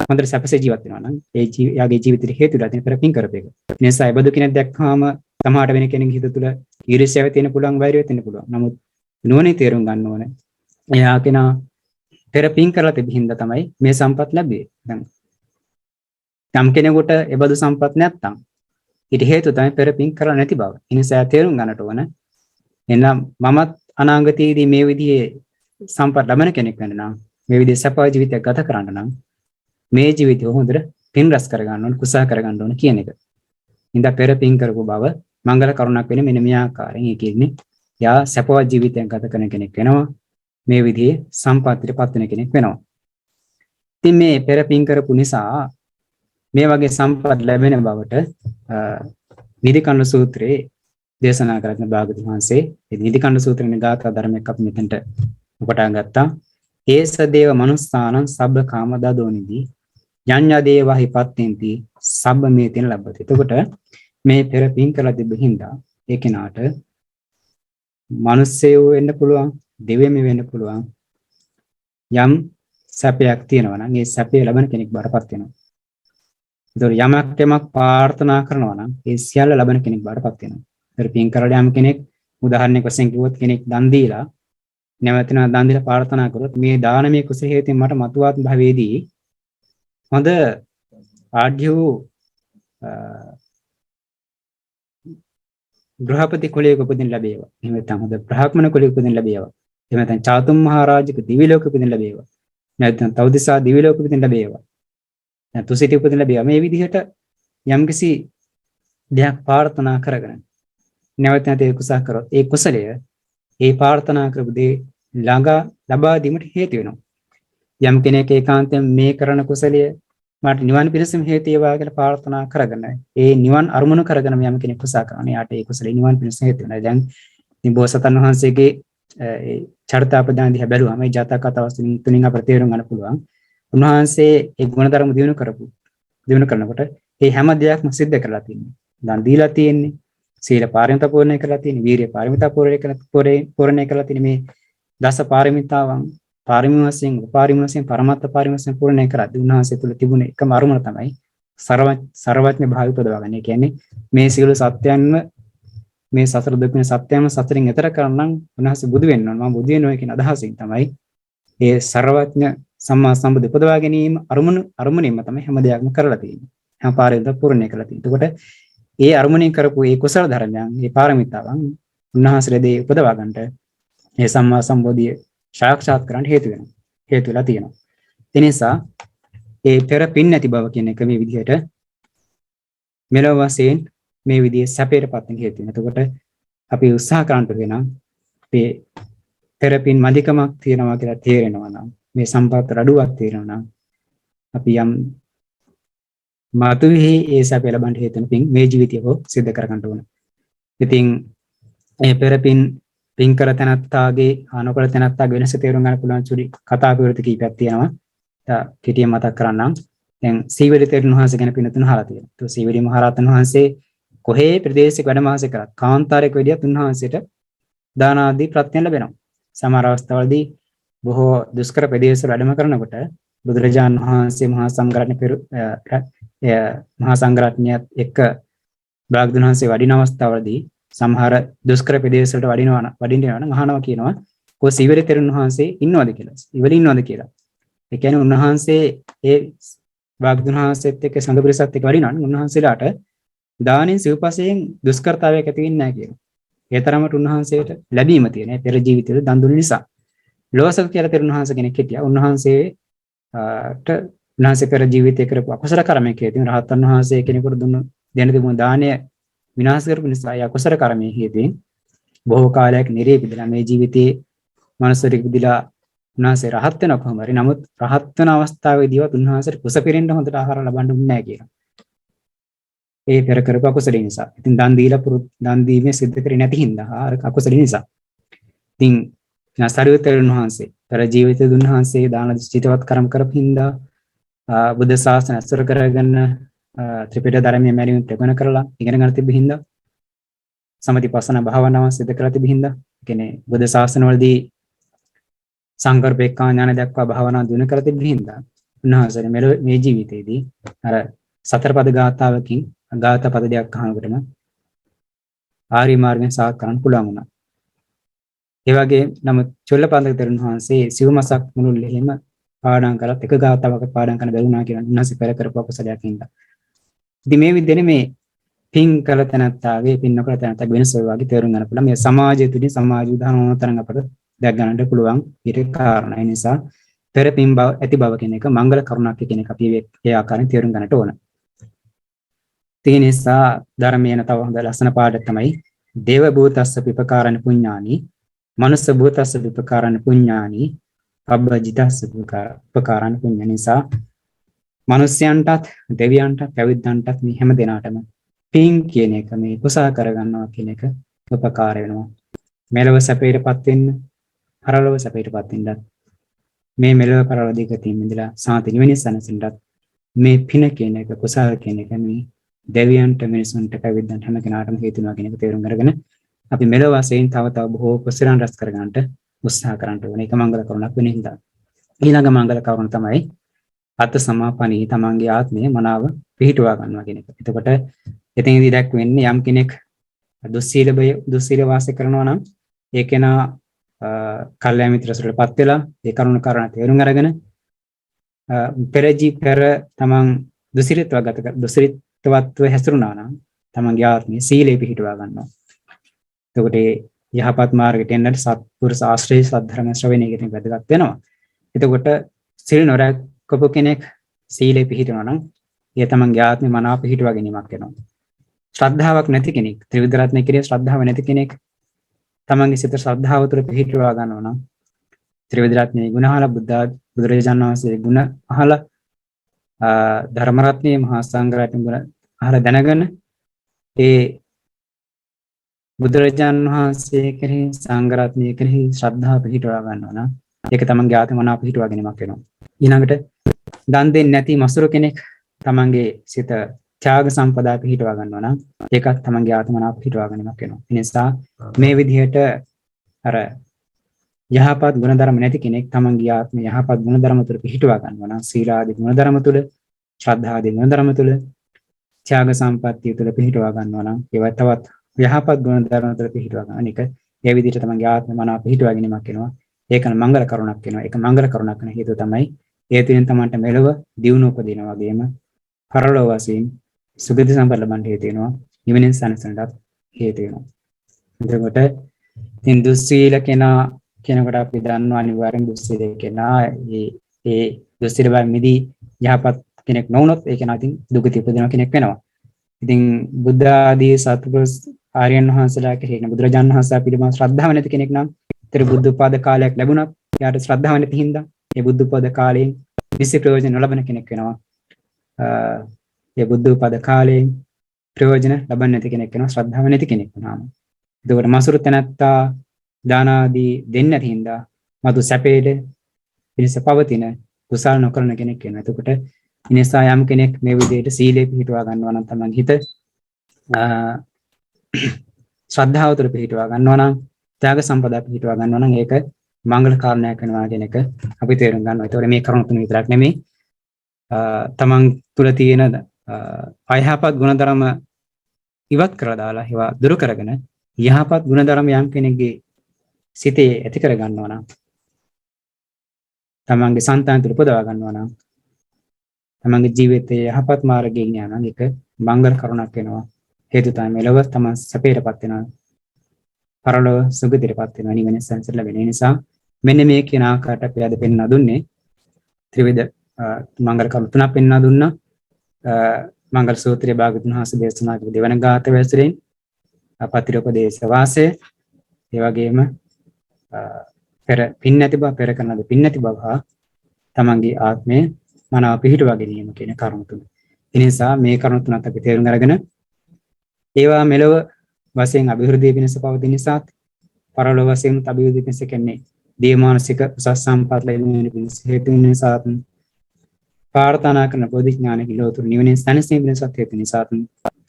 හොඳට සැපසේ ජීවත් වෙනවා නම් ඒ යාගේ ජීවිතේ හේතුලා තියෙන පෙර පින් කරපු එක. ඒ නිසා ඒ බඳු කෙනෙක් දැක්කම තමාට වෙන කෙනෙක් හිත තුළ ඊර්ෂ්‍යාව තියෙන පුළුවන්, වෛරය තියෙන පුළුවන්. නමුත් නුවණින් තේරුම් ගන්න ඕනේ. එයා කෙනා පෙර පින් කරලා තිබෙහිඳ තමයි මේ සම්පත් ලැබෙන්නේ. දැන් යම් කෙනෙකුට ඒ බඳු සම්පත් නැත්තම් ඊට හේතුව තමයි පෙර පින් කරලා නැති බව. ඒ නිසා තේරුම් ගන්නට ඕන. එහෙනම් මමත් අනාගතයේදී මේ විදිහේ සම්පත් ලබන කෙනෙක් වෙන්න නම්, මේ විදිහේ සපා ජීවිතයක් ගත කරන්න නම් මේ ජීවිතය හොඳට පින් රැස් කර ගන්න ඕන, කුසල කර ගන්න ඕන කියන එක. ඉඳා පෙර පින් කරපු බව මංගල කරුණක් වෙන්නේ මෙන්න මේ ආකාරයෙන්. ඒ කියන්නේ යා සපවත් ජීවිතයක් ගත කරන කෙනෙක් වෙනවා. මේ විදිහේ සම්පත්තියටපත් වෙන කෙනෙක් වෙනවා. ඉතින් මේ පෙර පින් කරපු නිසා මේ වගේ සම්පත් ලැබෙන බවට නිදිකණ්ඩ සූත්‍රයේ දේශනා කරන භාගතුන් වහන්සේ මේ නිදිකණ්ඩ සූත්‍රයේ ගාථා ධර්මයක් අපි මෙතනට උපටන් ගත්තා. ඒස දේව මනුස්සානං සබ්බ කාම දදෝනිදී යඤ්ඤා දේවහි පත්තෙන්ති සබ්බ මේතෙන් ලබ්බති. එතකොට මේ පෙර පින් කරලා තිබෙ හින්දා ඒ කෙනාට මිනිස්සෙව වෙන්න පුළුවන්, දෙවියම වෙන්න පුළුවන්. යම් සැපයක් තියෙනවා නම් ඒ සැපේ ලබන කෙනෙක් බාටපත් වෙනවා. ඒතකොට යමක් ප්‍රාර්ථනා කරනවා නම් ඒ සියල්ල ලබන කෙනෙක් බාටපත් වෙනවා. පෙර පින් කරලා යම් කෙනෙක් උදාහරණයක් වශයෙන් කිව්වොත් කෙනෙක් දන් දීලා නැවතන දන් දීලා ප්‍රාර්ථනා කරොත් මේ දානමය කුසල හේතුවෙන් මට මතුවත් භවයේදී හොඳ ආඩ්‍ය වූ ගෘහපති කුලයක උපදින්න ලැබේවා. එහෙම නැත්නම් හොඳ බ්‍රාහ්මණ කුලයක උපදින්න ලැබේවා. එහෙම නැත්නම් චාතුම් මහරජික දිව්‍ය ලෝකෙ උපදින්න ලැබේවා. නැත්නම් තවදිසා දිව්‍ය ලෝකෙ උපදින්න ලැබේවා. නැත්නම් තුසිතේ උපදින්න ලැබේවා. මේ විදිහට යම්කිසි දෙයක් ප්‍රාර්ථනා කරගෙන නැවත නැවත ඒ කුසල කරොත් ඒ කුසලය ඒ ප්‍රාර්ථනා කරපු දේ ළඟ ලබා දීමට හේතු වෙනවා. යම් කෙනෙක් ඒකාන්තයෙන් මේ කරන කුසලය මට නිවන් පිණසම හේතු වේවා කියලා ප්‍රාර්ථනා කරගෙන ඒ නිවන් අරමුණු කරගෙන යම් කෙනෙක් කුසල කරනවා. යාට ඒ කුසලේ නිවන් පිණසම හේතු වෙනවා. දැන් මේ බෝසතන් වහන්සේගේ ඒ චරිතාපදාන දිහා බැලුවම මේ ජාතක කතාවස්තුන් තුنين අපට තේරුම් ගන්න පුළුවන්. උන්වහන්සේ ඒ ගුණධර්ම දිනු කරනකොට ඒ හැම දෙයක්ම සිද්ධ කරලා තියෙනවා. දන් දීලා තියෙන්නේ, සීල පාරමිතා පූර්ණය කරලා තියෙන්නේ, වීරිය පාරමිතා පූර්ණය කරලා තියෙන්නේ, මේ දස පාරමිතාවන් පාරමී වශයෙන් උපාරිම වශයෙන් පරමත්ත පාරමී වශයෙන් පූර්ණේ කරද්දී උන්වහන්සේ තුල තිබුණ එකම අරමුණ තමයි සර්වඥ භාවය උපදවාගන්න. ඒ කියන්නේ මේ සියලු සත්‍යයන්ම මේ සතර දුක්ඛ සත්‍යයන්ම සතරින් එතර කරනම් උන්වහන්සේ බුදු වෙන්න ඕන. මම බුදු වෙනවා කියන අදහසින් තමයි ඒ සර්වඥ සම්මා සම්බුදු උපදවා ගැනීම අරමුණින්ම තමයි හැම දෙයක්ම කරලා තියෙන්නේ. හැම පාරෙන්ද පූර්ණේ කරලා තියෙන්නේ. එතකොට ඒ අරමුණෙන් කරපු ඒ කුසල ධර්මයන්, ඒ පාරමිතාවන් උන්වහන්සේලා දේ උපදවා ගන්නට ඒ සම්මා සම්බුද්ධිය සාක්ෂාත් කරන්න හේතු වෙනවා. හේතු වෙලා තියෙනවා. ඒ නිසා ඒ පෙර පින් නැති බව කියන එක මේ විදිහට මෙලොව වශයෙන් මේ විදිහේ සැපයටපත් වෙන හේතු වෙනවා. එතකොට අපි උත්සාහ කරන්න වෙනවා මේ පෙර පින් මධිකමක් තියෙනවා කියලා තේරෙනවා නම්, මේ සම්පත් රඩුවක් තේරෙනවා නම් අපි යම් මාතුහි ඒ සැපය ලබන්න හේතු වෙන පින් මේ ජීවිතයව සිද්ධ කර ගන්න ඕන. ඉතින් මේ පෙර පින් කර තැනත්තාගේ අනුකල තැනත්තාගේ වෙනස තේරුම් ගන්න පුළුවන් චුරි කතා පිළිවෙත කීපයක් තියෙනවා. කෙටියෙන් මතක් කරන්නම්. දැන් සීවලි තෙරුන් වහන්සේ ගැන පින්නතුන් අහලා තියෙනවා. તો සීවලි මහරහතන් වහන්සේ කොහේ ප්‍රදේශයක වැඩම වාසය කරත් කාන්තාරයක විදියට උන්වහන්සේට දාන ආදී ප්‍රත්‍යයන් ලැබෙනවා. සමහර අවස්ථාවලදී බොහෝ දුෂ්කර ප්‍රදේශවල වැඩම කරනකොට බුදුරජාණන් වහන්සේ මහා සංඝරත්නයත් එක්ක බ්‍රාහ්මණ වහන්සේ වඩින අවස්ථාවලදී සමහර දුෂ්කර ප්‍රදේශ වලට වඩින්න යනවා නම් අහනවා කියනවා කො සීවලි තෙරුන් වහන්සේ ඉන්නවද කියලා. ඉවල ඉන්නවද කියලා. ඒ කියන්නේ උන්වහන්සේ ඒ බ්‍රාහ්මණ වහන්සේත් එක්ක සංඝ පිරිසත් එක්ක වඩිනවා නම් උන්වහන්සේලාට දානෙන් සිව්පසයෙන් දුෂ්කරතාවයක් ඇති වෙන්නේ නැහැ කියලා. ඒ තරමට උන්වහන්සේට ලැබීම තියෙන පෙර ජීවිතවල දන් දුන්න නිසා. ලෝසක කියලා තෙරුන් වහන්සේ කෙනෙක් හිටියා. උන්වහන්සේ පෙර ජීවිතේ කරපු අකුසල කර්මයක හේතුවෙන් රහතන් වහන්සේ කෙනෙකුට දෙන තිබුණු දානය විනාශ කරපු නිසා ඒ අකුසල කර්මයේ හේතුවෙන් බොහෝ කාලයක් නිරේ පිදලා මේ ජීවිතේ මනසට පිදලා උන්වහන්සේ රහත් වෙන කොහොම හරි. නමුත් රහත් වෙන අවස්ථාවේදීවත් උන්වහන්සේට කුස පිරෙන්න හොඳට ආහාර ලබන්න දුන්නේ නැහැ කියලා. ඒ පෙර කරපු අකුසල නිසා. ඉතින් දන් දීමේ සිද්ධ කරේ නැති හින්දා අර අකුසල නිසා. ඉතින් සාරිපුත්‍රයන් වහන්සේ පෙර ජීවිතේ උන්වහන්සේ දාන දිස්ත්‍රිතවත් කර්ම කරපු හින්දා බුද්ධ ශාසනය අසුර කරගෙන ත්‍රිපිටක ධර්මයේ මැරීම ප්‍රගුණ කරලා ඉගෙන ගන්න තිබෙ හින්දා සමතිපස්සන භාවනාව සිදු කරලා තිබෙ හින්දා කියන්නේ බුද්ධ ශාසන වලදී සංකල්පේක්ඛා ඥාන දක්වා භාවනා දිනු කර තිබෙ හින්දා උන්වහන්සේ මේ ජීවිතේදී අර සතර පද ගාථාවකින් ගාථා පද දෙකක් අහනකොටම ආර්ය මාර්ගයෙන් සාක්ෂාත් කරන්න පුළුවන් වුණා. ඒ වගේ නමුත් චොල්ලපන්දක තෙරුන් වහන්සේ සිව්මසක් මුළුල්ලේම පාඩම් කරත් එක ගාථාවක පාඩම් කරන්න බැරුණා කියලා උන්වහන්සේ පෙර කරපු අකුසලයක් හින්දා. ඉතින් මේ විදිහේ මේ පින් කළ තැනත්තාගේ පින් නොකළ තැනත්තාගේ වෙනස වගේ තේරුම් ගන්න පුළුවන්. මේ සමාජය තුලින් සමාජ උදාහරණ තරම් අපට දැක් ගන්නට පුළුවන් ඊට කාරණා. ඒ නිසා පෙර පින් බව ඇති බව කියන එක මංගල කරුණක් කියන එක අපි ඒ ආකාරයෙන් තේරුම් ගන්නට ඕන. ඒ නිසා ධර්මයේන තව හොඳ ලස්සන පාඩක තමයි දේව භූතස්ස පිපකාරණ පුඤ්ඤානි මනුස්ස භූතස්ස පිපකාරණ පුඤ්ඤානි පබ්බජිතස්ස පිපකාරණ පුඤ්ඤ නිසා මනුස්සයන්ටත් දෙවියන්ටත් පැවිද්දන්ටත් මේ හැම දෙනාටම පින් කියන එක මේ කුසල කරගන්නවා කියන එක උපකාර වෙනවා. මෙලව සැපයටපත් වෙන්න, පරලොව සැපයටපත් වෙන්නත් මේ මෙලව පරලොව දෙක තින්මිදලා සාන්ති නිවෙන සැනසෙන්නත් මේ පින කියන එක කුසල කියන එක මේ දෙවියන්ට මිනිසුන්ට පැවිද්දන්ට හැම කෙනාටම හේතු වෙනවා කියන එක තේරුම් අරගෙන අපි මෙලව වශයෙන් තව බොහෝ කුසලයන් රැස් කරගන්නට උත්සාහ කරන්න ඕනේ. ඒක මංගල කරුණක් වෙන හින්දා. ඊළඟ මංගල කරුණ තමයි අත් සමාපනී තමන්ගේ ආත්මය මනාව පිහිටුවා ගන්නවා කියන එක. එතකොට එතනදී දැක්වෙන්නේ යම් කෙනෙක් දුස්සීල වාසය කරනවා නම් ඒ කෙනා කල්යාණ මිත්‍රසුරටපත් වෙලා ඒ කරුණ කාරණා තේරුම් අරගෙන පෙර තමන් දුසිරිතවත්ව හැසිරුණා නම් තමන්ගේ ආත්මය සීලේ පිහිටුවා ගන්නවා. එතකොට යහපත් මාර්ගයට එන්නට සත්පුරුෂ ආශ්‍රය සද්ධර්ම ශ්‍රවණය කියන එක වැදගත් වෙනවා. එතකොට සීල නොරැකපු කෙනෙක් සීලේ පිහිටනවා නම් ඒ තමන්ගේ ආත්මය මනාව පිහිටුවා ගැනීමක් වෙනවා. ශ්‍රද්ධාවක් නැති කෙනෙක්, ත්‍රිවිධ රත්නයේ කෙරේ ශ්‍රද්ධාව නැති කෙනෙක් තමන්ගේ සිත ශ්‍රද්ධාව තුළ පිහිටුවා ගන්නවා නම් ත්‍රිවිධ රත්නයේ ගුණ අහලා බුදුරජාණන් වහන්සේ ගුණ අහලා ධර්ම රත්නයේ මහා සංඝ රත්නයේ ගුණ අහලා දැනගෙන ඒ බුදුරජාණන් වහන්සේ කෙරෙහි සංඝ රත්නයේ කෙරෙහි ශ්‍රද්ධාව පිහිටුවා ගන්නවා නම් ඒක තමන්ගේ ආත්ම මනාව පිහිටුවා ගැනීමක් වෙනවා. ඊළඟට දන් දෙන්නේ නැති මසුරු කෙනෙක් තමන්ගේ සිත ත්‍යාග සම්පදා පිහිටවා ගන්නවා නම් ඒකත් තමන්ගේ ආත්ම මනාව පිහිටවා ගැනීමක් වෙනවා. ඒ නිසා මේ විදිහට අර යහපත් ගුණධර්ම නැති කෙනෙක් තමන්ගේ ආත්මය යහපත් ගුණධර්ම තුළ පිහිටුවා ගන්නවා නම් සීලාදී ගුණධර්ම තුළ, ශ්‍රද්ධාදී ගුණධර්ම තුළ, ත්‍යාග සම්පත්තිය තුළ පිහිටුවා ගන්නවා නම් ඒවත් තවත් යහපත් ගුණධර්ම තුළ පිහිටුවා ගන්න එක ඒ විදිහට තමන්ගේ ආත්ම මනාව පිහිටුවා ගැනීමක් වෙනවා. ඒක මංගල කරුණක් වෙනවා. ඒක මංගල කරුණක් වෙන හේතුව තමයි ඒ තුලින් තමන්ට මෙලව දියුණුව උපදිනවා වගේම පරලොව වශයෙන් සුගති සම්පන්න ලබන්න හේතු වෙනවා. නිවනින් සැනසෙන්නටත් හේතු වෙනවා. එතකොට ඉතින් දුස්සීල කෙනා කෙනෙකුට අපි දන්නවා අනිවාර්යෙන් දුස්සීල කෙනා ඒ දුස්සීල බව මිදී යහපත් කෙනෙක් නොවුනොත් ඒ කෙනා ඉතින් දුගති උපදින කෙනෙක් වෙනවා. ඉතින් බුද්ධ ආදී සත්පුරුෂ ආර්යයන් වහන්සේලා කෙරෙහි බුදුරජාණන් වහන්සේ පිළිබඳ ශ්‍රද්ධාව නැති කෙනෙක් නම් ඒතර බුද්ධ උපාද කාලයක් ලැබුණත් එයාට ශ්‍රද්ධාව නැති හින්දා ඒ බුද්ධ උපාද කාලයෙන් විශේෂ ප්‍රයෝජන නොලබන කෙනෙක් වෙනවා. ඒ බුද්ධ උපාද කාලයෙන් ප්‍රයෝජන ලබන්නේ නැති කෙනෙක් වෙනවා ශ්‍රද්ධාව නැති කෙනෙක් වුණාම. එතකොට මසුරු තැනැත්තා දාන ආදී දෙන්නේ නැති හින්දා මතු සැපේට පිණිස පවතින කුසල් නොකරන කෙනෙක් වෙනවා. එතකොට ඉනිසා යම් කෙනෙක් මේ විදිහට සීලේ පිහිටුවා ගන්නවා නම් තමන්ගේ හිත ශ්‍රද්ධාව තුළ පිහිටුවා ගන්නවා නම් ත්‍යාග සම්පදා පිහිටුවා ගන්නවා නම් ඒක මංගල කාරණයක් වෙනවා කියන එක අපි තේරුම් ගන්නවා. ඒතකොට මේ කරුණු තුන විතරක් නෙමෙයි තමන් තුළ තියෙන අයහපත් ගුණධර්ම ඉවත් කරලා දාලා ඒවා දුරු කරගෙන යහපත් ගුණධර්ම යම් කෙනෙක්ගේ සිතේ ඇති කර ගන්නවා නම් තමන්ගේ సంతాන තුළ උපදවා ගන්නවා නම් තමන්ගේ ජීවිතයේ යහපත් මාර්ගයේ යනවා නම් ඒක මංගල කරුණක් වෙනවා. හේතු තමයි මෙලොව තමන් සැපයටපත් වෙනවා. පරලොව සුගතියටපත් වෙනවා. නිවන සංසාර ලැබෙන නිසා මෙන්න මේ කියන ආකාරයට අපි අද පෙන්වා දුන්නේ ත්‍රිවිධ මංගල කරුණු තුනක් පෙන්වා දුන්නා. මංගල සූත්‍රයේ භාගතුන් වහන්සේ දේශනා කළ දෙවන ගාථාව ඇසුරින් පතිරෝපදේශ වාසය ඒ වගේම පෙර පින් නැති බව පෙර කරන පින් නැති බව හා තමන්ගේ ආත්මය මනාව පිහිටුවා ගැනීම කියන කරුණු තුන. ඒ නිසා මේ කරුණු තුනත් අපි තේරුම් අරගෙන ඒවා මෙලොව වශයෙන් අභිවෘද්ධිය පිණිස පවතින නිසාත් පරලොව වශයෙන් අභිවෘද්ධිය පිණිස කියන්නේ දේමානසික උසස් සම්පත් ලැබීම පිණිස හේතු වෙන නිසාත් ප්‍රාර්ථනා කරන බෝධි ඥාන කිලෝතුරු නිවනින් සැනසීම පිණිසත් හේතු නිසාත්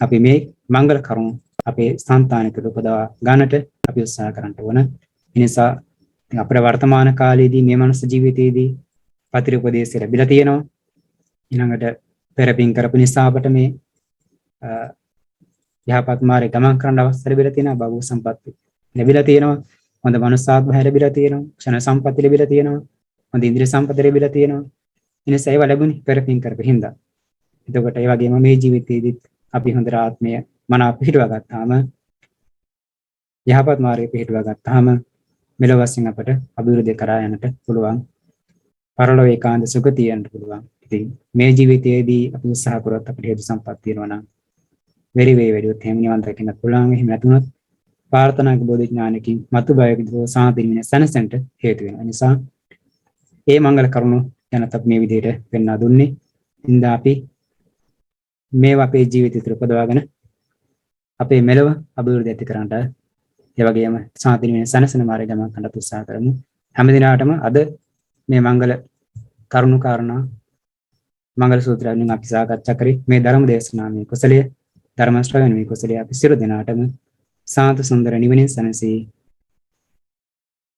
අපි මේ මංගල කරුණු අපේ సంతాන තුළ උපදවා ගන්නට අපි උත්සාහ කරන්න ඕන. ඒ නිසා අපේ වර්තමාන කාලයේදී මේ මනුස්ස ජීවිතයේදී පතිරෝපදේශය ලැබිලා තියෙනවා. ඊළඟට පෙරපින් කරපු නිසා අපට මේ යහපත් මාර්ගය ගමන් කරන්න අවස්ථාව ලැබිලා තියෙනවා. භව සම්පත් ලැබිලා තියෙනවා. හොඳ මනුස්සාත්මය ලැබිලා තියෙනවා. ක්ෂණ සම්පත් ලැබිලා තියෙනවා. හොඳ ඉන්ද්‍රිය සම්පත් ලැබිලා තියෙනවා. ඉනිසා ඒවා ලැබුණේ පෙරපින් කරපු හින්දා. එතකොට ඒ වගේම මේ ජීවිතයේදීත් අපි හොඳ ආත්මය මනාව පිහිටුවා ගත්තාම යහපත් මාර්ගය පිහිටුවා ගත්තාම මෙලොව වශයෙන් අපට අභිවෘද්ධිය කරා යන්නට පුළුවන්. පරලොව ඒකාන්ත සුගතිය යන්නට පුළුවන්. ඉතින් මේ ජීවිතයේදී අපි උත්සාහ කරොත් අපිට හේතු සම්පත් තියෙනවා නම් very වැඩිවත් එහෙම නිවන් දකින්න පුළුවන්. එහෙම නැතුනොත් ප්‍රාර්ථනාක බෝධි ඥානකින් මතු බයකදී සාන්තිය වෙන සැනසෙන්ට හේතු වෙනවා. නිසා මේ මංගල කරුණු යනත් අපි මේ විදිහට පෙන්වා දුන්නේ. ඉඳා අපි මේවා අපේ ජීවිතය තුළ උපදවාගෙන අපේ මෙලව අභිවෘද්ධිය ඇති කරන්නට ඒ වගේම සාන්තිය වෙන සැනසෙන මාර්ගය ගමන් කරන්න උත්සාහ කරමු. හැම දිනකටම අද මේ මංගල කරුණු කාරණා මංගල සූත්‍රයෙන් අපි සාකච්ඡා කරේ මේ ධර්ම දේශනාවේ කුසලයේ ධර්ම ශ්‍රවණයේ කුසලයේ අපි සියලු දෙනාටම සාන්ත සුන්දර නිවනින් සැනසී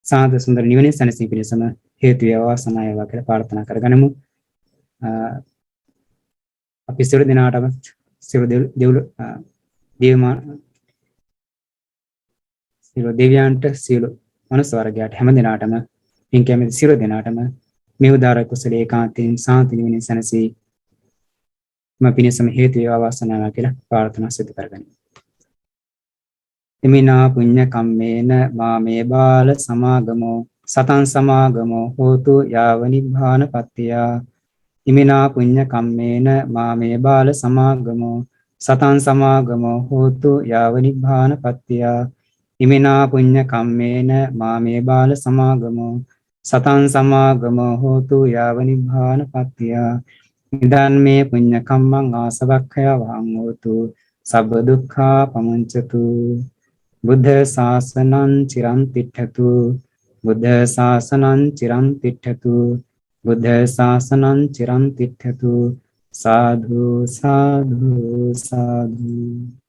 සාන්ත සුන්දර නිවනින් සැනසී පිණසම හේතු වේවා සනායවා කියලා ප්‍රාර්ථනා කරගනිමු. අපි සියලු දෙනාටම සියලු දෙවියන්ට සියලු මනුස්ස වර්ගයාට හැම දිනාටම පින් කැමති සියලු දෙනාටම මේ උදාර කුසලයේ ඒකාන්තයෙන් සාන්ති නිවනින් සැනසී පිණසම හේතු වේවා වාසනාව කියලා ප්‍රාර්ථනා සිදු කරගනිමු. ඉමිනා පුඤ්ඤ කම්මේන මාමේ බාල සමාගමෝ සතං සමාගමෝ හෝතු යාව නිබ්බාන පත්තිය. ඉමිනා පුඤ්ඤ කම්මේන මාමේ බාල සමාගමෝ සතං සමාගමෝ හෝතු යාව නිබ්බාන පත්තිය. ඉමිනා පුඤ්ඤ කම්මේන මාමේ බාල සමාගමෝ සතං සමාගමෝ හෝතු යාව නිබ්බාන පත්තිය. ඉදන් මේ පුඤ්ඤ කම්මං ආසවක්ඛය වහං හෝතු සබ්බ දුක්ඛා පමුංචතු. බුද්ධ ශාසනං චිරං තිට්ඨතු. බුද්ධ ශාසනං චිරං තිට්ඨතු. බුද්ධ ශාසනං චිරං තිට්ඨතු. සාදු සාදු සාදු.